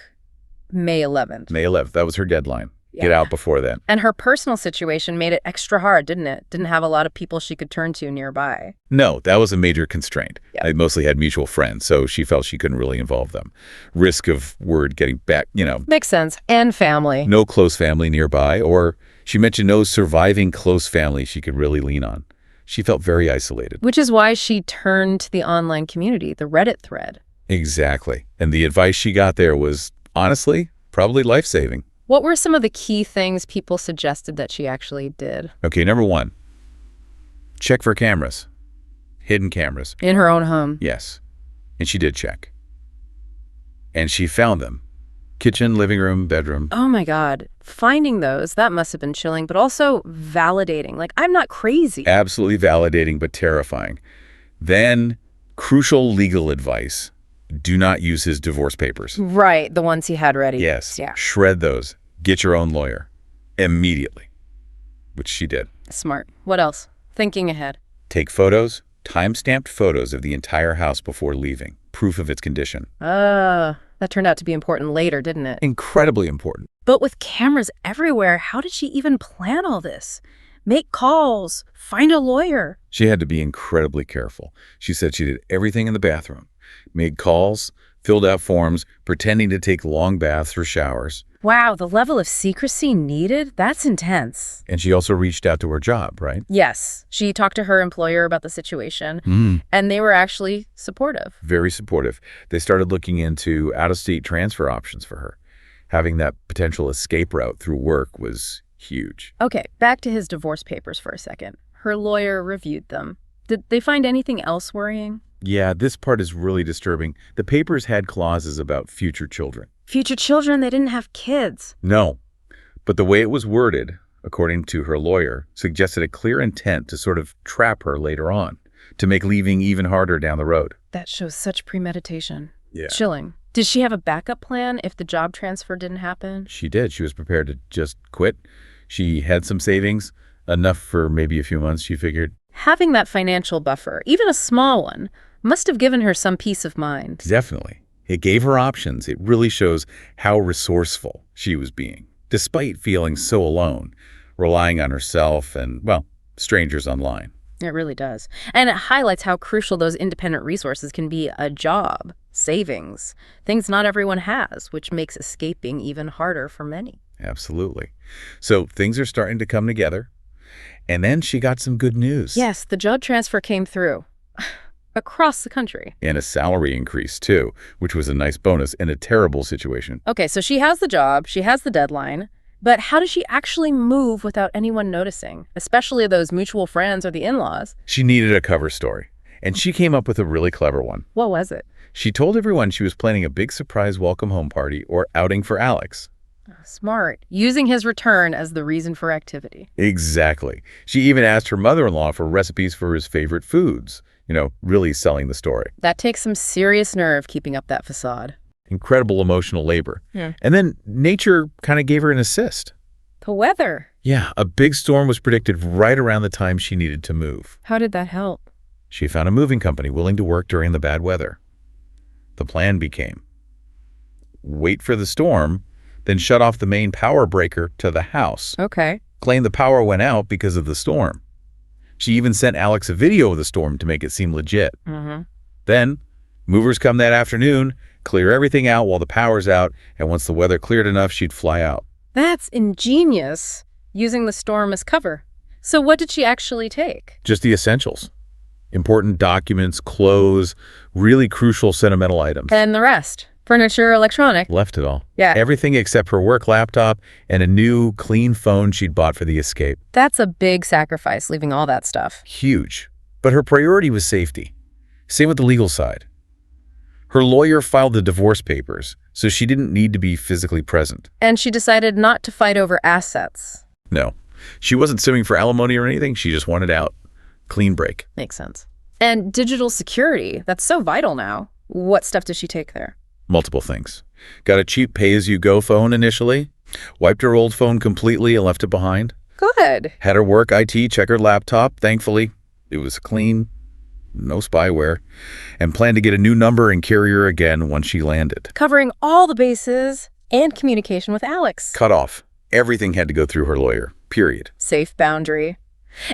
May 11th. May 11th. That was her deadline. Get out before then. And her personal situation made it extra hard, didn't it? Didn't have a lot of people she could turn to nearby. No, that was a major constraint. They mostly had mutual friends, so she felt she couldn't really involve them. Risk of word getting back, Makes sense. And family. No close family nearby, or she mentioned no surviving close family she could really lean on. She felt very isolated. Which is why she turned to the online community, the Reddit thread. Exactly. And the advice she got there was, honestly, probably life-saving. What were some of the key things people suggested that she actually did? Okay, number 1, check for cameras. Hidden cameras. In her own home? Yes. And she did check. And she found them. Kitchen, living room, bedroom. Oh my God. Finding those, that must have been chilling, but also validating. Like, I'm not crazy. Absolutely validating, but terrifying. Then, crucial legal advice. Do not use his divorce papers. Right, the ones he had ready. Yes. Yeah. Shred those. Get your own lawyer. Immediately. Which she did. Smart. What else? Thinking ahead. Take photos, time-stamped photos of the entire house before leaving. Proof of its condition. That turned out to be important later, didn't it? Incredibly important. But with cameras everywhere, how did she even plan all this? Make calls, find a lawyer. She had to be incredibly careful. She said she did everything in the bathroom. Made calls, filled out forms, pretending to take long baths or showers. Wow, the level of secrecy needed? That's intense. And she also reached out to her job, right? Yes, she talked to her employer about the situation, and they were actually supportive. Very supportive. They started looking into out-of-state transfer options for her. Having that potential escape route through work was huge. Okay, back to his divorce papers for a second. Her lawyer reviewed them. Did they find anything else worrying? Yeah, this part is really disturbing. The papers had clauses about future children. Future children, they didn't have kids. No, but the way it was worded, according to her lawyer, suggested a clear intent to sort of trap her later on, to make leaving even harder down the road. That shows such premeditation. Yeah. Chilling. Did she have a backup plan if the job transfer didn't happen? She did. She was prepared to just quit. She had some savings, enough for maybe a few months, she figured. Having that financial buffer, even a small one, must have given her some peace of mind. Definitely. It gave her options. It really shows how resourceful she was being, despite feeling so alone, relying on herself and, well, strangers online. It really does. And it highlights how crucial those independent resources can be: a job, savings, things not everyone has, which makes escaping even harder for many. Absolutely. So things are starting to come together. And then she got some good news. Yes, the job transfer came through. Across the country. And a salary increase, too, which was a nice bonus in a terrible situation. Okay, so she has the job, she has the deadline, but how does she actually move without anyone noticing, especially those mutual friends or the in-laws? She needed a cover story, and she came up with a really clever one. What was it? She told everyone she was planning a big surprise welcome home party or outing for Alex. Smart. Using his return as the reason for activity. Exactly. She even asked her mother-in-law for recipes for his favorite foods. Really selling the story. That takes some serious nerve, keeping up that facade. Incredible emotional labor. Yeah. And then nature kind of gave her an assist. The weather. Yeah, a big storm was predicted right around the time she needed to move. How did that help? She found a moving company willing to work during the bad weather. The plan became wait for the storm, then shut off the main power breaker to the house. Okay. Claim the power went out because of the storm. She even sent Alex a video of the storm to make it seem legit. Then, movers come that afternoon, clear everything out while the power's out, and once the weather cleared enough, she'd fly out. That's ingenious, using the storm as cover. So what did she actually take? Just the essentials. Important documents, clothes, really crucial sentimental items. And the rest? Furniture, electronic. Left it all. Yeah. Everything except her work laptop and a new, clean phone she'd bought for the escape. That's a big sacrifice, leaving all that stuff. Huge. But her priority was safety. Same with the legal side. Her lawyer filed the divorce papers, so she didn't need to be physically present. And she decided not to fight over assets. No. She wasn't suing for alimony or anything. She just wanted out. Clean break. Makes sense. And digital security, that's so vital now. What stuff did she take there? Multiple things. Got a cheap pay-as-you-go phone initially. Wiped her old phone completely and left it behind. Good. Had her work IT check her laptop. Thankfully, it was clean. No spyware. And planned to get a new number and carry her again once she landed. Covering all the bases and communication with Alex. Cut off. Everything had to go through her lawyer. Period. Safe boundary.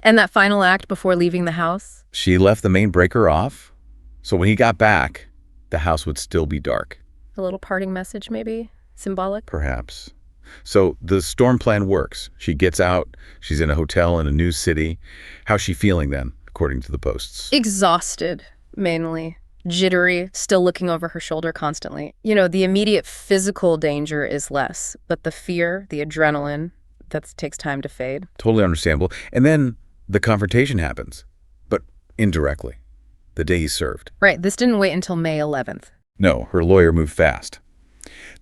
And that final act before leaving the house? She left the main breaker off, so when he got back, the house would still be dark. A little parting message, maybe? Symbolic? Perhaps. So the storm plan works. She gets out. She's in a hotel in a new city. How's she feeling then, according to the posts? Exhausted, mainly. Jittery, still looking over her shoulder constantly. The immediate physical danger is less, but the fear, the adrenaline, that takes time to fade. Totally understandable. And then the confrontation happens, but indirectly, the day he's served. Right, this didn't wait until May 11th. No, her lawyer moved fast.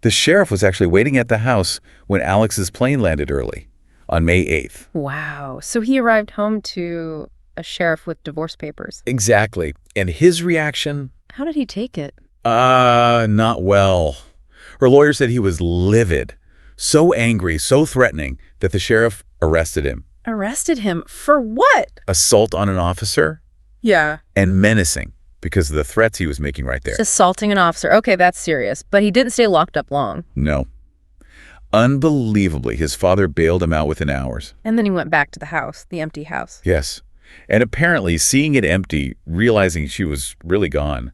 The sheriff was actually waiting at the house when Alex's plane landed early, on May 8th. Wow, so he arrived home to a sheriff with divorce papers. Exactly. And his reaction? How did he take it? Not well. Her lawyer said he was livid, so angry, so threatening, that the sheriff arrested him. Arrested him? For what? Assault on an officer? Yeah. And menacing, because of the threats he was making right there. Just assaulting an officer. Okay, that's serious. But he didn't stay locked up long. No. Unbelievably, his father bailed him out within hours. And then he went back to the house, the empty house. Yes. And apparently, seeing it empty, realizing she was really gone,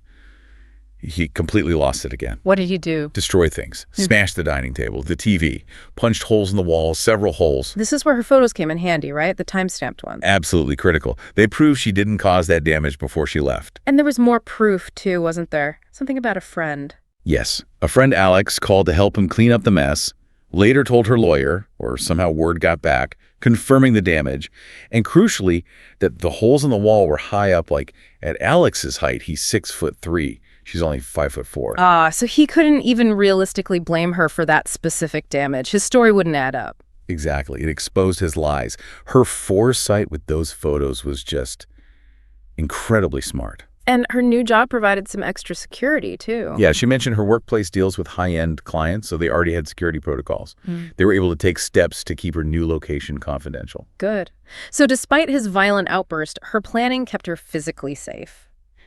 He completely lost it again. What did he do? Destroy things. Smashed the dining table, the TV, punched holes in the walls, several holes. This is where her photos came in handy, right? The time-stamped ones. Absolutely critical. They proved she didn't cause that damage before she left. And there was more proof, too, wasn't there? Something about a friend. Yes. A friend, Alex, called to help him clean up the mess, later told her lawyer, or somehow word got back, confirming the damage, and crucially, that the holes in the wall were high up, like at Alex's height, he's 6'3". She's only 5'4". So he couldn't even realistically blame her for that specific damage. His story wouldn't add up. Exactly. It exposed his lies. Her foresight with those photos was just incredibly smart. And her new job provided some extra security, too. Yeah, she mentioned her workplace deals with high-end clients, so they already had security protocols. They were able to take steps to keep her new location confidential. Good. So despite his violent outburst, her planning kept her physically safe.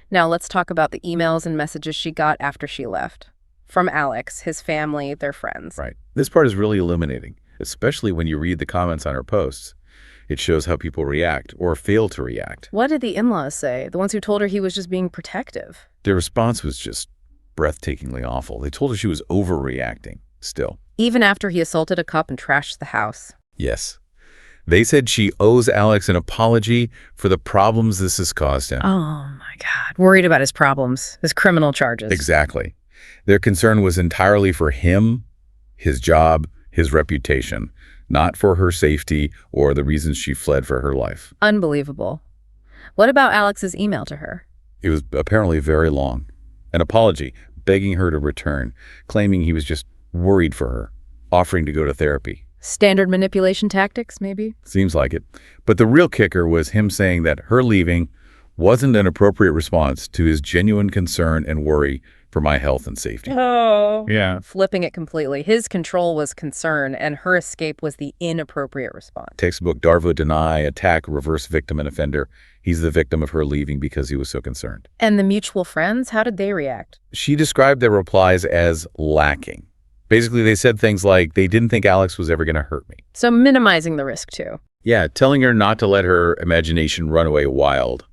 Now let's talk about the emails and messages she got after she left. From Alex, his family, their friends. Right. This part is really illuminating, especially when you read the comments on her posts. It shows how people react or fail to react. What did the in-laws say? The ones who told her he was just being protective? Their response was just breathtakingly awful. They told her she was overreacting still. Even after he assaulted a cop and trashed the house. Yes. They said she owes Alex an apology for the problems this has caused him. Oh, my God. Worried about his problems, his criminal charges. Exactly. Their concern was entirely for him, his job, his reputation, not for her safety or the reasons she fled for her life. Unbelievable. What about Alex's email to her? It was apparently very long. An apology, begging her to return, claiming he was just worried for her, offering to go to therapy. Standard manipulation tactics, maybe? Seems like it. But the real kicker was him saying that her leaving wasn't an appropriate response to his genuine concern and worry for my health and safety. Oh. Yeah. Flipping it completely. His control was concern, and her escape was the inappropriate response. Textbook Darvo deny, attack, reverse victim and offender. He's the victim of her leaving because he was so concerned. And the mutual friends, how did they react? She described their replies as lacking. Basically, they said things like they didn't think Alex was ever going to hurt me. So minimizing the risk, too. Yeah, telling her not to let her imagination run away wild.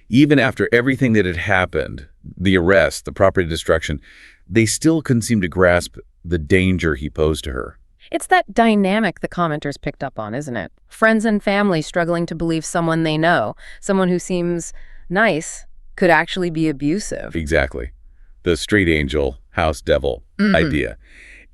Even after everything that had happened, the arrest, the property destruction, they still couldn't seem to grasp the danger he posed to her. It's that dynamic the commenters picked up on, isn't it? Friends and family struggling to believe someone they know, someone who seems nice, could actually be abusive. Exactly. The street angel, house devil idea.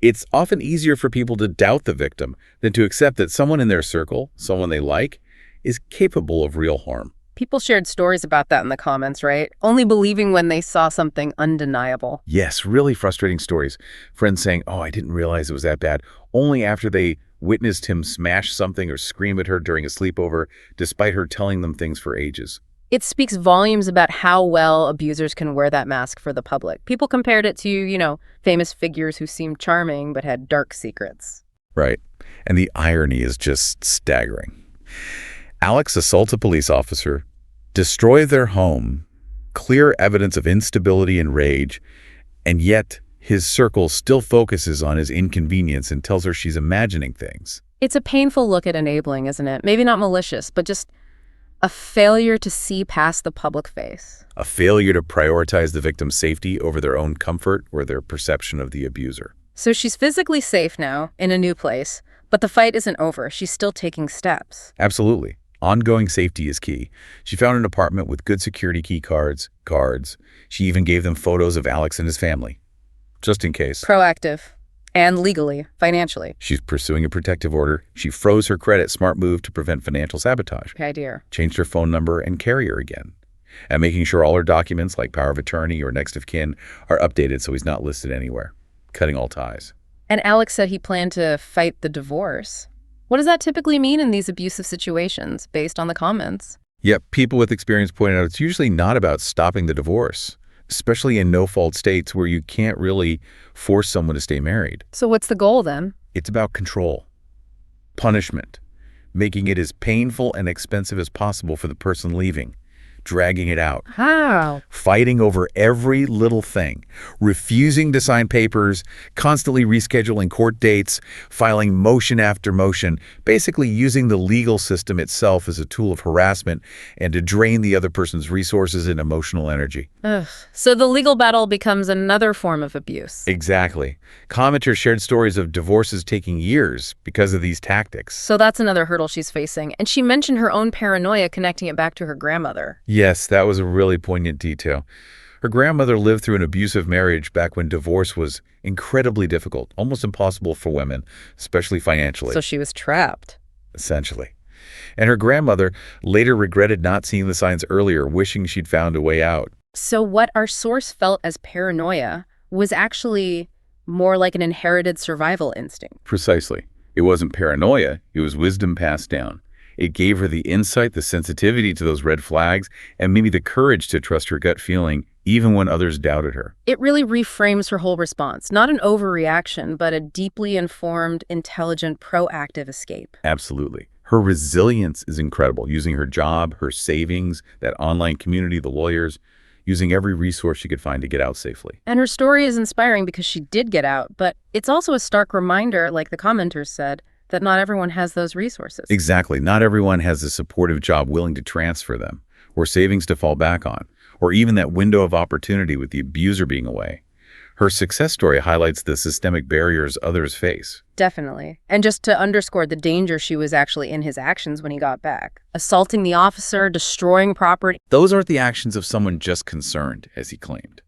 It's often easier for people to doubt the victim than to accept that someone in their circle, someone they like, is capable of real harm. People shared stories about that in the comments, right? Only believing when they saw something undeniable. Yes, really frustrating stories. Friends saying, oh, I didn't realize it was that bad, only after they witnessed him smash something or scream at her during a sleepover, despite her telling them things for ages. It speaks volumes about how well abusers can wear that mask for the public. People compared it to, famous figures who seemed charming but had dark secrets. Right. And the irony is just staggering. Alex assaults a police officer, destroys their home, clear evidence of instability and rage, and yet his circle still focuses on his inconvenience and tells her she's imagining things. It's a painful look at enabling, isn't it? Maybe not malicious, but just a failure to see past the public face. A failure to prioritize the victim's safety over their own comfort or their perception of the abuser. So she's physically safe now, in a new place, but the fight isn't over. She's still taking steps. Absolutely. Ongoing safety is key. She found an apartment with good security key cards, guards. She even gave them photos of Alex and his family, just in case. Proactive. And legally, financially. She's pursuing a protective order. She froze her credit, smart move to prevent financial sabotage. Good idea. Changed her phone number and carrier again. And making sure all her documents, like power of attorney or next of kin, are updated so he's not listed anywhere. Cutting all ties. And Alex said he planned to fight the divorce. What does that typically mean in these abusive situations, based on the comments? Yep, people with experience pointed out it's usually not about stopping the divorce, especially in no-fault states where you can't really force someone to stay married. So what's the goal then? It's about control, punishment, making it as painful and expensive as possible for the person leaving, dragging it out, How? fighting over every little thing, refusing to sign papers, constantly rescheduling court dates, filing motion after motion, basically using the legal system itself as a tool of harassment and to drain the other person's resources and emotional energy. Ugh. So the legal battle becomes another form of abuse. Exactly. Commenters shared stories of divorces taking years because of these tactics. So that's another hurdle she's facing. And she mentioned her own paranoia connecting it back to her grandmother. Yes, that was a really poignant detail. Her grandmother lived through an abusive marriage back when divorce was incredibly difficult, almost impossible for women, especially financially. So she was trapped. Essentially. And her grandmother later regretted not seeing the signs earlier, wishing she'd found a way out. So what our source felt as paranoia was actually more like an inherited survival instinct. Precisely. It wasn't paranoia, it was wisdom passed down. It gave her the insight, the sensitivity to those red flags, and maybe the courage to trust her gut feeling, even when others doubted her. It really reframes her whole response. Not an overreaction, but a deeply informed, intelligent, proactive escape. Absolutely. Her resilience is incredible, using her job, her savings, that online community, the lawyers, using every resource she could find to get out safely. And her story is inspiring because she did get out, but it's also a stark reminder, like the commenters said, that not everyone has those resources. Exactly. Not everyone has a supportive job willing to transfer them, or savings to fall back on, or even that window of opportunity with the abuser being away. Her success story highlights the systemic barriers others face. Definitely. And just to underscore the danger she was actually in his actions when he got back. Assaulting the officer, destroying property. Those aren't the actions of someone just concerned, as he claimed.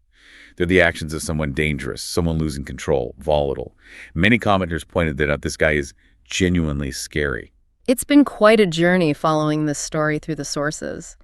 They're the actions of someone dangerous, someone losing control, volatile. Many commenters pointed that out this guy is genuinely scary. It's been quite a journey following this story through the sources.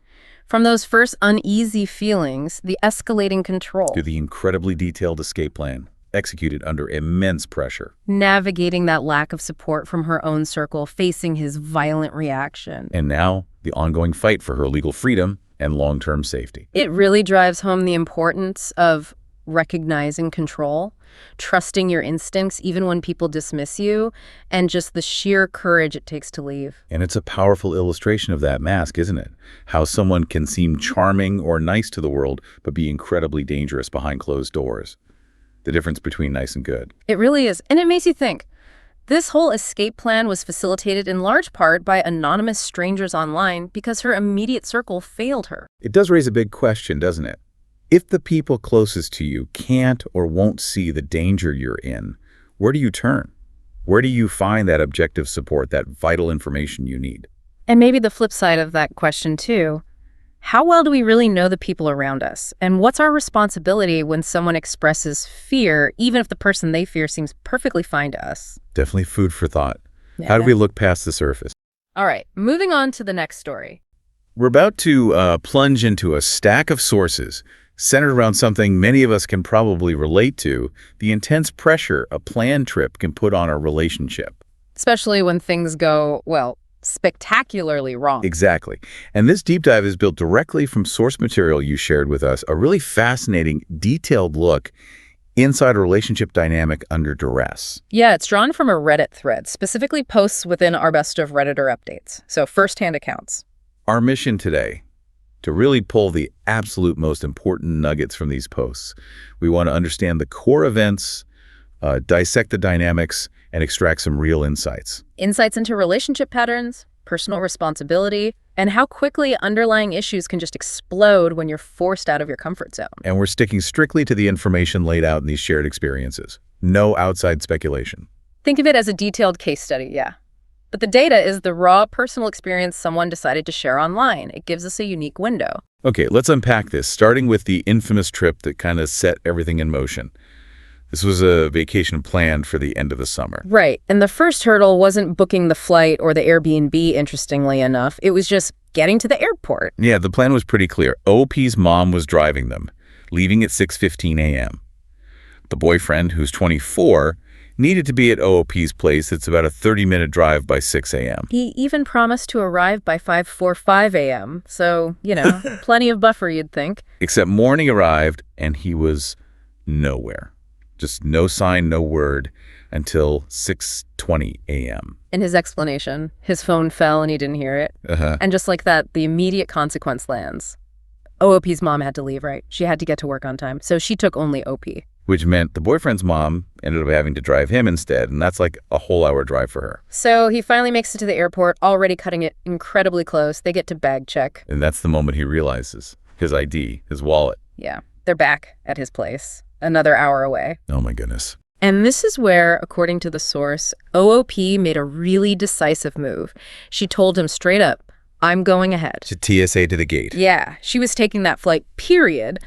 From those first uneasy feelings, the escalating control, To the incredibly detailed escape plan, executed under immense pressure. navigating that lack of support from her own circle, facing his violent reaction. And now, the ongoing fight for her legal freedom and long-term safety. It really drives home the importance of recognizing control, trusting your instincts even when people dismiss you, and just the sheer courage it takes to leave. And it's a powerful illustration of that mask, isn't it? How someone can seem charming or nice to the world, but be incredibly dangerous behind closed doors. The difference between nice and good. It really is. And it makes you think. This whole escape plan was facilitated in large part by anonymous strangers online because her immediate circle failed her. It does raise a big question, doesn't it? If the people closest to you can't or won't see the danger you're in, where do you turn? Where do you find that objective support, that vital information you need? And maybe the flip side of that question, too. How well do we really know the people around us? And what's our responsibility when someone expresses fear, even if the person they fear seems perfectly fine to us? Definitely food for thought. Yeah. How do we look past the surface? All right, moving on to the next story. We're about to plunge into a stack of sources centered around something many of us can probably relate to, the intense pressure a planned trip can put on our relationship. Especially when things go, well, spectacularly wrong. Exactly. And this deep dive is built directly from source material you shared with us, a really fascinating, detailed look inside a relationship dynamic under duress. Yeah, it's drawn from a Reddit thread, specifically posts within our Best of Redditor updates, so first-hand accounts. Our mission today, to really pull the absolute most important nuggets from these posts. We want to understand the core events, dissect the dynamics, and extract some real insights. Insights into relationship patterns, personal responsibility, and how quickly underlying issues can just explode when you're forced out of your comfort zone. And we're sticking strictly to the information laid out in these shared experiences. No outside speculation. Think of it as a detailed case study, yeah. But the data is the raw personal experience someone decided to share online. It gives us a unique window. Okay, let's unpack this, starting with the infamous trip that kind of set everything in motion. This was a vacation planned for the end of the summer. Right. And the first hurdle wasn't booking the flight or the Airbnb, interestingly enough. It was just getting to the airport. Yeah, the plan was pretty clear. OP's mom was driving them, leaving at 6:15 a.m. The boyfriend, who's 24, needed to be at OOP's place. It's about a 30-minute drive by 6 a.m. He even promised to arrive by 5:45 a.m. So, plenty of buffer, you'd think. Except morning arrived, and he was nowhere. Just no sign, no word, until 6:20 a.m. In his explanation, his phone fell and he didn't hear it. And just like that, the immediate consequence lands. OOP's mom had to leave, right? She had to get to work on time, so she took only OP. Which meant the boyfriend's mom ended up having to drive him instead, and that's like a whole hour drive for her. So he finally makes it to the airport, already cutting it incredibly close. They get to bag check. And that's the moment he realizes his ID, his wallet. Yeah, they're back at his place, another hour away. Oh my goodness. And this is where, according to the source, OOP made a really decisive move. She told him straight up, I'm going ahead. To TSA to the gate. Yeah, she was taking that flight, period.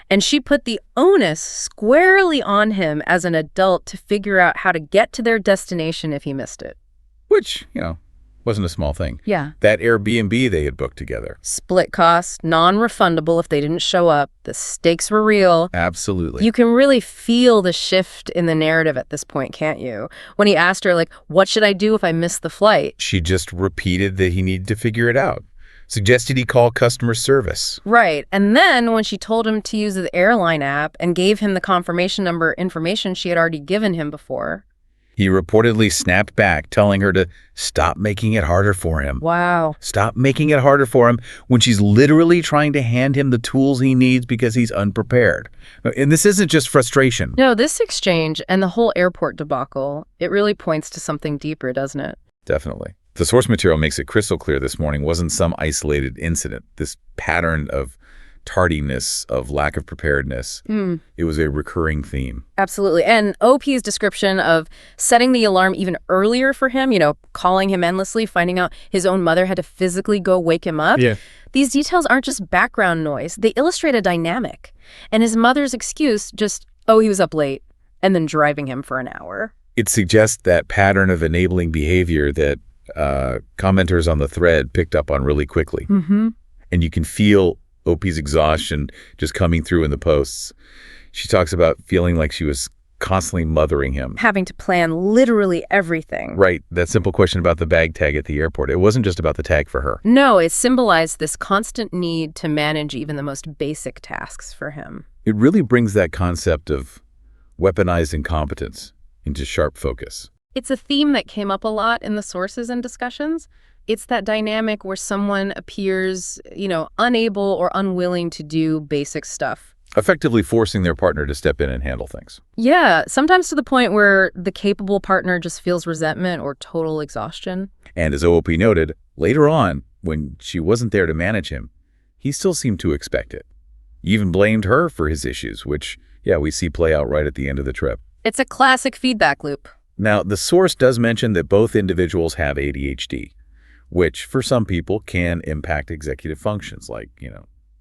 And she put the onus squarely on him as an adult to figure out how to get to their destination if he missed it. Which, wasn't a small thing. Yeah. That Airbnb they had booked together. Split costs, non-refundable if they didn't show up. The stakes were real. Absolutely. You can really feel the shift in the narrative at this point, can't you? When he asked her, what should I do if I miss the flight? She just repeated that he needed to figure it out. Suggested he call customer service. Right. And then when she told him to use the airline app and gave him the confirmation number information she had already given him before, he reportedly snapped back, telling her to stop making it harder for him. Wow. Stop making it harder for him when she's literally trying to hand him the tools he needs because he's unprepared. And this isn't just frustration. No, this exchange and the whole airport debacle, it really points to something deeper, doesn't it? Definitely. The source material makes it crystal clear this morning wasn't some isolated incident, this pattern of tardiness, of lack of preparedness. It was a recurring theme. Absolutely. And OP's description of setting the alarm even earlier for him, calling him endlessly, finding out his own mother had to physically go wake him up. Yeah. These details aren't just background noise. They illustrate a dynamic. And his mother's excuse just, he was up late, and then driving him for an hour. It suggests that pattern of enabling behavior that commenters on the thread picked up on really quickly. Mm-hmm. And you can feel OP's exhaustion just coming through in the posts. She talks about feeling like she was constantly mothering him. Having to plan literally everything. Right. That simple question about the bag tag at the airport. It wasn't just about the tag for her. No, it symbolized this constant need to manage even the most basic tasks for him. It really brings that concept of weaponized incompetence into sharp focus. It's a theme that came up a lot in the sources and discussions. It's that dynamic where someone appears, unable or unwilling to do basic stuff. Effectively forcing their partner to step in and handle things. Yeah, sometimes to the point where the capable partner just feels resentment or total exhaustion. And as OOP noted, later on, when she wasn't there to manage him, he still seemed to expect it. He even blamed her for his issues, which, we see play out right at the end of the trip. It's a classic feedback loop. Now, the source does mention that both individuals have ADHD, which for some people can impact executive functions like,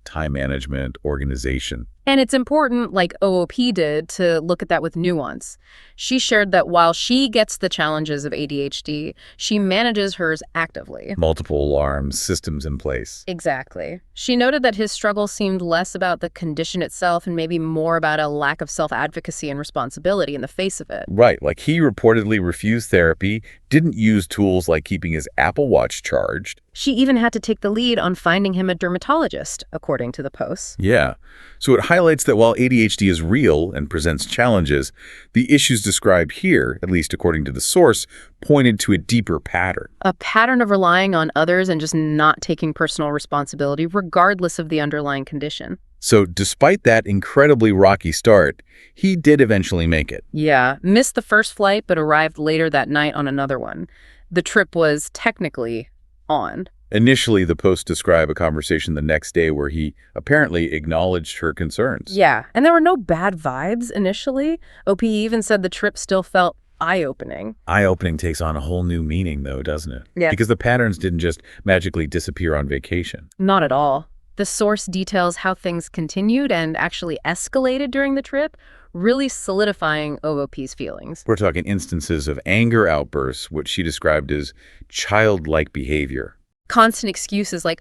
time management, organization. And it's important, like OOP did, to look at that with nuance. She shared that while she gets the challenges of ADHD, she manages hers actively. Multiple alarms, systems in place. Exactly. She noted that his struggle seemed less about the condition itself and maybe more about a lack of self-advocacy and responsibility in the face of it. Right, like he reportedly refused therapy, didn't use tools like keeping his Apple Watch charged. She even had to take the lead on finding him a dermatologist, according to the posts. Yeah. So it highlights that while ADHD is real and presents challenges, the issues described here, at least according to the source, pointed to a deeper pattern. A pattern of relying on others and just not taking personal responsibility, regardless of the underlying condition. So despite that incredibly rocky start, he did eventually make it. Yeah, missed the first flight, but arrived later that night on another one. The trip was technically on. Initially, the posts describe a conversation the next day where he apparently acknowledged her concerns. Yeah, and there were no bad vibes initially. OP even said the trip still felt eye-opening. Eye-opening takes on a whole new meaning, though, doesn't it? Yeah. Because the patterns didn't just magically disappear on vacation. Not at all. The source details how things continued and actually escalated during the trip, really solidifying OOP's feelings. We're talking instances of anger outbursts, which she described as childlike behavior. Constant excuses like,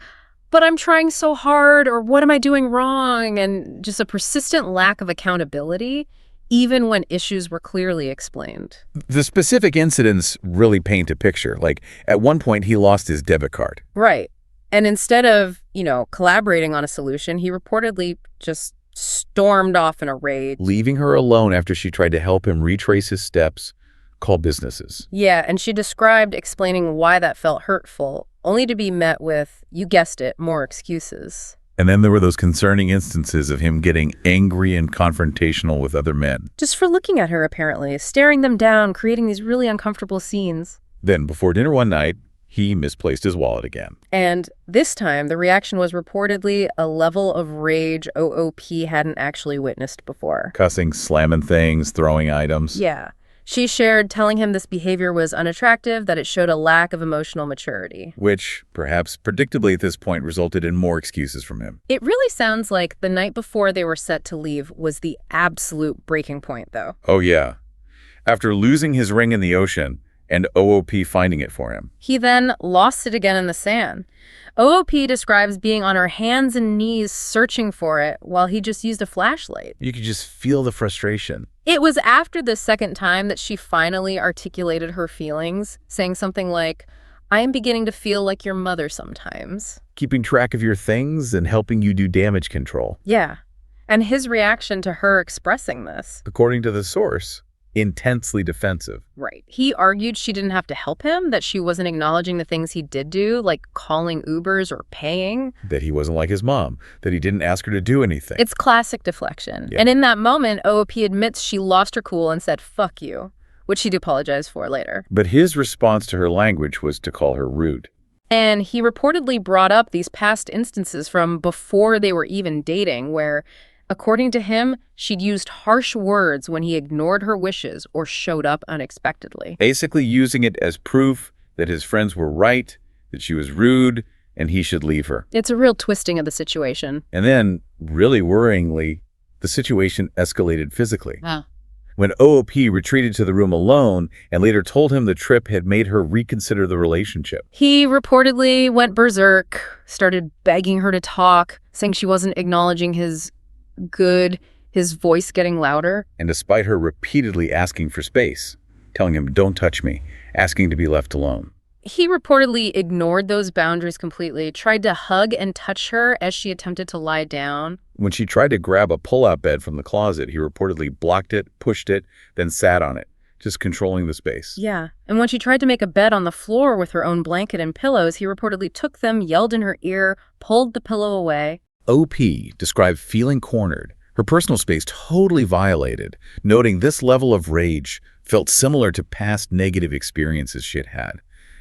but I'm trying so hard, or what am I doing wrong? And just a persistent lack of accountability, even when issues were clearly explained. The specific incidents really paint a picture. Like, at one point, he lost his debit card. Right. And instead of, collaborating on a solution, he reportedly just stormed off in a rage. Leaving her alone after she tried to help him retrace his steps, call businesses. Yeah, and she described explaining why that felt hurtful, only to be met with, you guessed it, more excuses. And then there were those concerning instances of him getting angry and confrontational with other men. Just for looking at her, apparently, staring them down, creating these really uncomfortable scenes. Then, before dinner one night, he misplaced his wallet again. And this time, the reaction was reportedly a level of rage OOP hadn't actually witnessed before. Cussing, slamming things, throwing items. Yeah. She shared, telling him this behavior was unattractive, that it showed a lack of emotional maturity. Which, perhaps predictably at this point, resulted in more excuses from him. It really sounds like the night before they were set to leave was the absolute breaking point, though. Oh, yeah. After losing his ring in the ocean, and OOP finding it for him. He then lost it again in the sand. OOP describes being on her hands and knees searching for it while he just used a flashlight. You could just feel the frustration. It was after the second time that she finally articulated her feelings, saying something like, "I am beginning to feel like your mother sometimes." Keeping track of your things and helping you do damage control. Yeah. And his reaction to her expressing this. According to the source, intensely defensive. Right. He argued she didn't have to help him, that she wasn't acknowledging the things he did do, like calling Ubers or paying. That he wasn't like his mom, that he didn't ask her to do anything. It's classic deflection. Yeah. And in that moment, OOP admits she lost her cool and said, "Fuck you," which she'd apologize for later. But his response to her language was to call her rude. And he reportedly brought up these past instances from before they were even dating, where, according to him, she'd used harsh words when he ignored her wishes or showed up unexpectedly. Basically using it as proof that his friends were right, that she was rude, and he should leave her. It's a real twisting of the situation. And then, really worryingly, the situation escalated physically. Wow. When OOP retreated to the room alone and later told him the trip had made her reconsider the relationship. He reportedly went berserk, started begging her to talk, saying she wasn't acknowledging his voice getting louder. And despite her repeatedly asking for space, telling him, "Don't touch me," asking to be left alone. He reportedly ignored those boundaries completely, tried to hug and touch her as she attempted to lie down. When she tried to grab a pull-out bed from the closet, he reportedly blocked it, pushed it, then sat on it, just controlling the space. Yeah, and when she tried to make a bed on the floor with her own blanket and pillows, he reportedly took them, yelled in her ear, pulled the pillow away. OP described feeling cornered, her personal space totally violated, noting this level of rage felt similar to past negative experiences she'd had.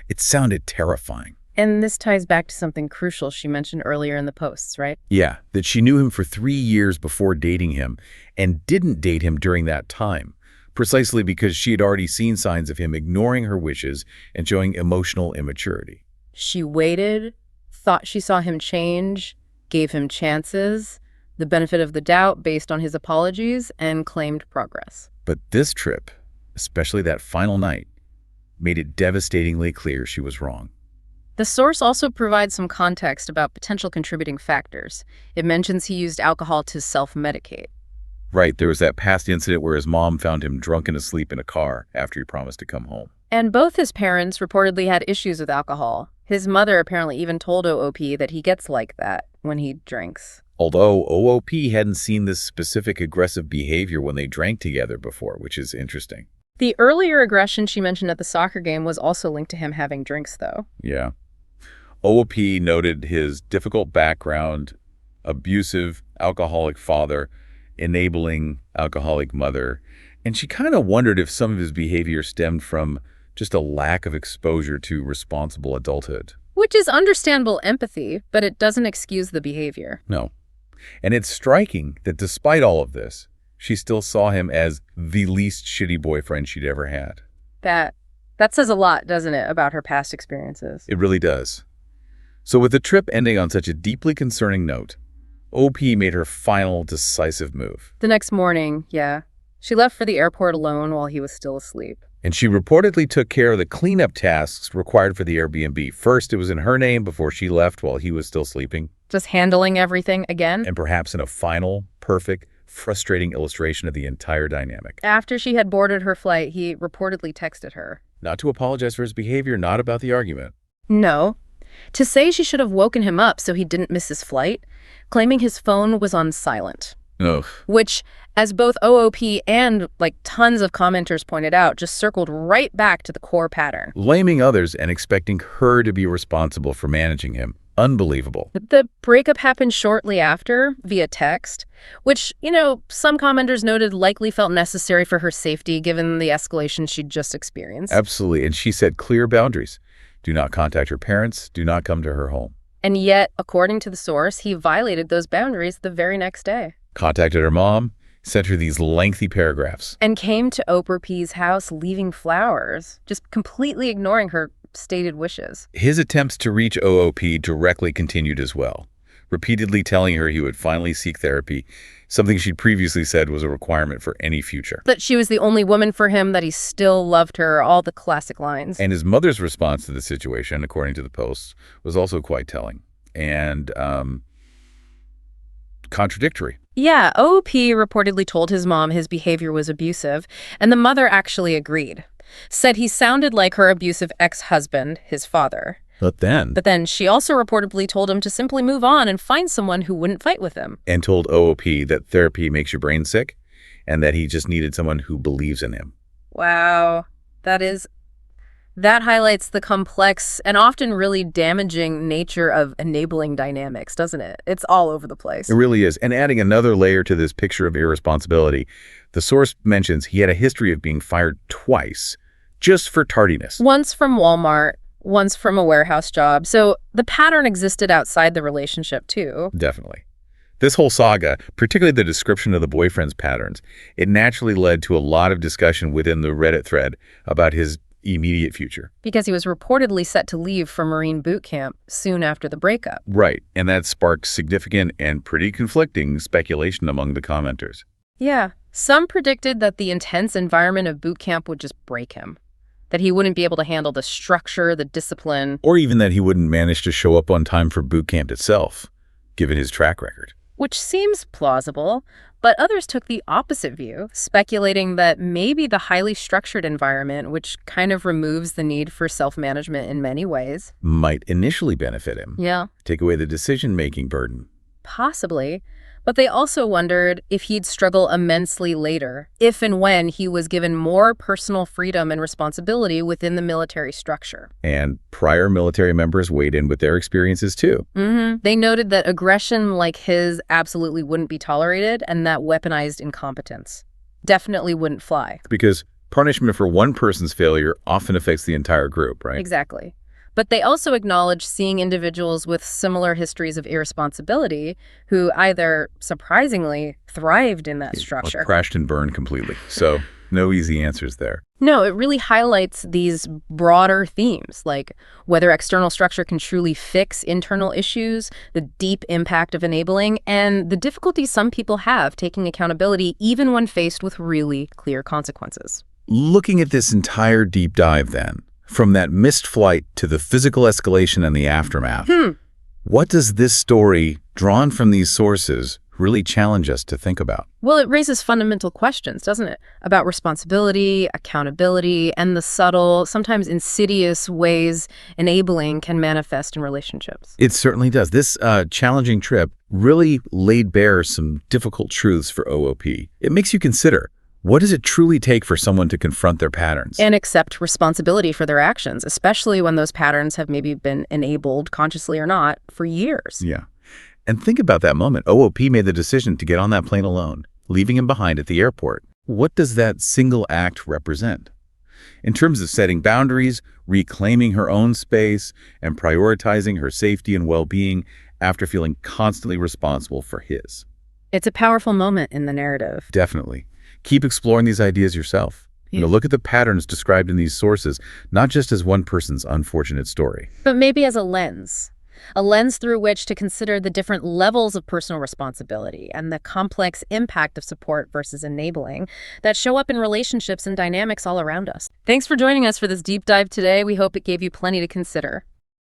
It sounded terrifying. And this ties back to something crucial she mentioned earlier in the posts, right? Yeah, that she knew him for 3 years before dating him and didn't date him during that time, precisely because she had already seen signs of him ignoring her wishes and showing emotional immaturity. She waited, thought she saw him change, gave him chances, the benefit of the doubt based on his apologies, and claimed progress. But this trip, especially that final night, made it devastatingly clear she was wrong. The source also provides some context about potential contributing factors. It mentions he used alcohol to self-medicate. Right, there was that past incident where his mom found him drunk and asleep in a car after he promised to come home. And both his parents reportedly had issues with alcohol. His mother apparently even told OOP that he gets like that when he drinks. Although OOP hadn't seen this specific aggressive behavior when they drank together before, which is interesting. The earlier aggression she mentioned at the soccer game was also linked to him having drinks, though. Yeah. OOP noted his difficult background, abusive alcoholic father, enabling alcoholic mother, and she kind of wondered if some of his behavior stemmed from just a lack of exposure to responsible adulthood. Which is understandable empathy, but it doesn't excuse the behavior. No. And it's striking that despite all of this, she still saw him as the least shitty boyfriend she'd ever had. That says a lot, doesn't it, about her past experiences? It really does. So with the trip ending on such a deeply concerning note, OP made her final decisive move. The next morning, yeah. She left for the airport alone while he was still asleep. And she reportedly took care of the cleanup tasks required for the Airbnb. First, it was in her name before she left while he was still sleeping. Just handling everything again? And perhaps in a final, perfect, frustrating illustration of the entire dynamic. After she had boarded her flight, he reportedly texted her. Not to apologize for his behavior, not about the argument. No. To say she should have woken him up so he didn't miss his flight, claiming his phone was on silent. Ugh. Which, as both OOP and tons of commenters pointed out, just circled right back to the core pattern. Blaming others and expecting her to be responsible for managing him, Unbelievable. The breakup happened shortly after, via text, which, some commenters noted likely felt necessary for her safety given the escalation she'd just experienced. Absolutely. And she set clear boundaries. Do not contact her parents. Do not come to her home. And yet, according to the source, he violated those boundaries the very next day. Contacted her mom, sent her these lengthy paragraphs. And came to Oprah P's house leaving flowers, just completely ignoring her stated wishes. His attempts to reach OOP directly continued as well, repeatedly telling her he would finally seek therapy, something she'd previously said was a requirement for any future. That she was the only woman for him, that he still loved her, all the classic lines. And his mother's response to the situation, according to the posts, was also quite telling and contradictory. Yeah, OOP reportedly told his mom his behavior was abusive, and the mother actually agreed. Said he sounded like her abusive ex-husband, his father. But then She also reportedly told him to simply move on and find someone who wouldn't fight with him. and told OOP that therapy makes your brain sick and that he just needed someone who believes in him. Wow. That highlights the complex and often really damaging nature of enabling dynamics, doesn't it? It's all over the place. It really is. And adding another layer to this picture of irresponsibility, the source mentions he had a history of being fired twice just for tardiness. Once from Walmart, once from a warehouse job. So the pattern existed outside the relationship, too. Definitely. This whole saga, particularly the description of the boyfriend's patterns, it naturally led to a lot of discussion within the Reddit thread about his immediate future. Because he was reportedly set to leave for Marine boot camp soon after the breakup. Right, and that sparked significant and pretty conflicting speculation among the commenters. Yeah. Some predicted that the intense environment of boot camp would just break him. That he wouldn't be able to handle the structure, the discipline. Or even that he wouldn't manage to show up on time for boot camp itself, given his track record. Which seems plausible, but others took the opposite view, speculating that maybe the highly structured environment, which kind of removes the need for self-management in many ways, Might initially benefit him. Yeah, Take away the decision-making burden. possibly. But they also wondered if he'd struggle immensely later, if and when he was given more personal freedom and responsibility within the military structure. And prior military members weighed in with their experiences too. They noted that aggression like his absolutely wouldn't be tolerated, and that weaponized incompetence definitely wouldn't fly. Because punishment for one person's failure often affects the entire group, right? Exactly. But they also acknowledged seeing individuals with similar histories of irresponsibility who either, surprisingly, thrived in that structure. Or crashed and burned completely. So no easy answers there. No, it really highlights these broader themes, like whether external structure can truly fix internal issues, the deep impact of enabling, and the difficulty some people have taking accountability even when faced with really clear consequences. Looking at this entire deep dive then, from that missed flight to the physical escalation and the aftermath, what does this story, drawn from these sources, really challenge us to think about? Well, it raises fundamental questions, doesn't it? About responsibility, accountability, and the subtle, sometimes insidious ways enabling can manifest in relationships. It certainly does. This challenging trip really laid bare some difficult truths for OOP. It makes you consider, what does it truly take for someone to confront their patterns? And accept responsibility for their actions, especially when those patterns have maybe been enabled, consciously or not, for years. Yeah. And think about that moment. OOP made the decision to get on that plane alone, leaving him behind at the airport. What does that single act represent? In terms of setting boundaries, reclaiming her own space, and prioritizing her safety and well-being after feeling constantly responsible for his. It's a powerful moment in the narrative. Definitely. Keep exploring these ideas yourself. Look at the patterns described in these sources, not just as one person's unfortunate story. But maybe as a lens through which to consider the different levels of personal responsibility and the complex impact of support versus enabling that show up in relationships and dynamics all around us. Thanks for joining us for this deep dive today. We hope it gave you plenty to consider.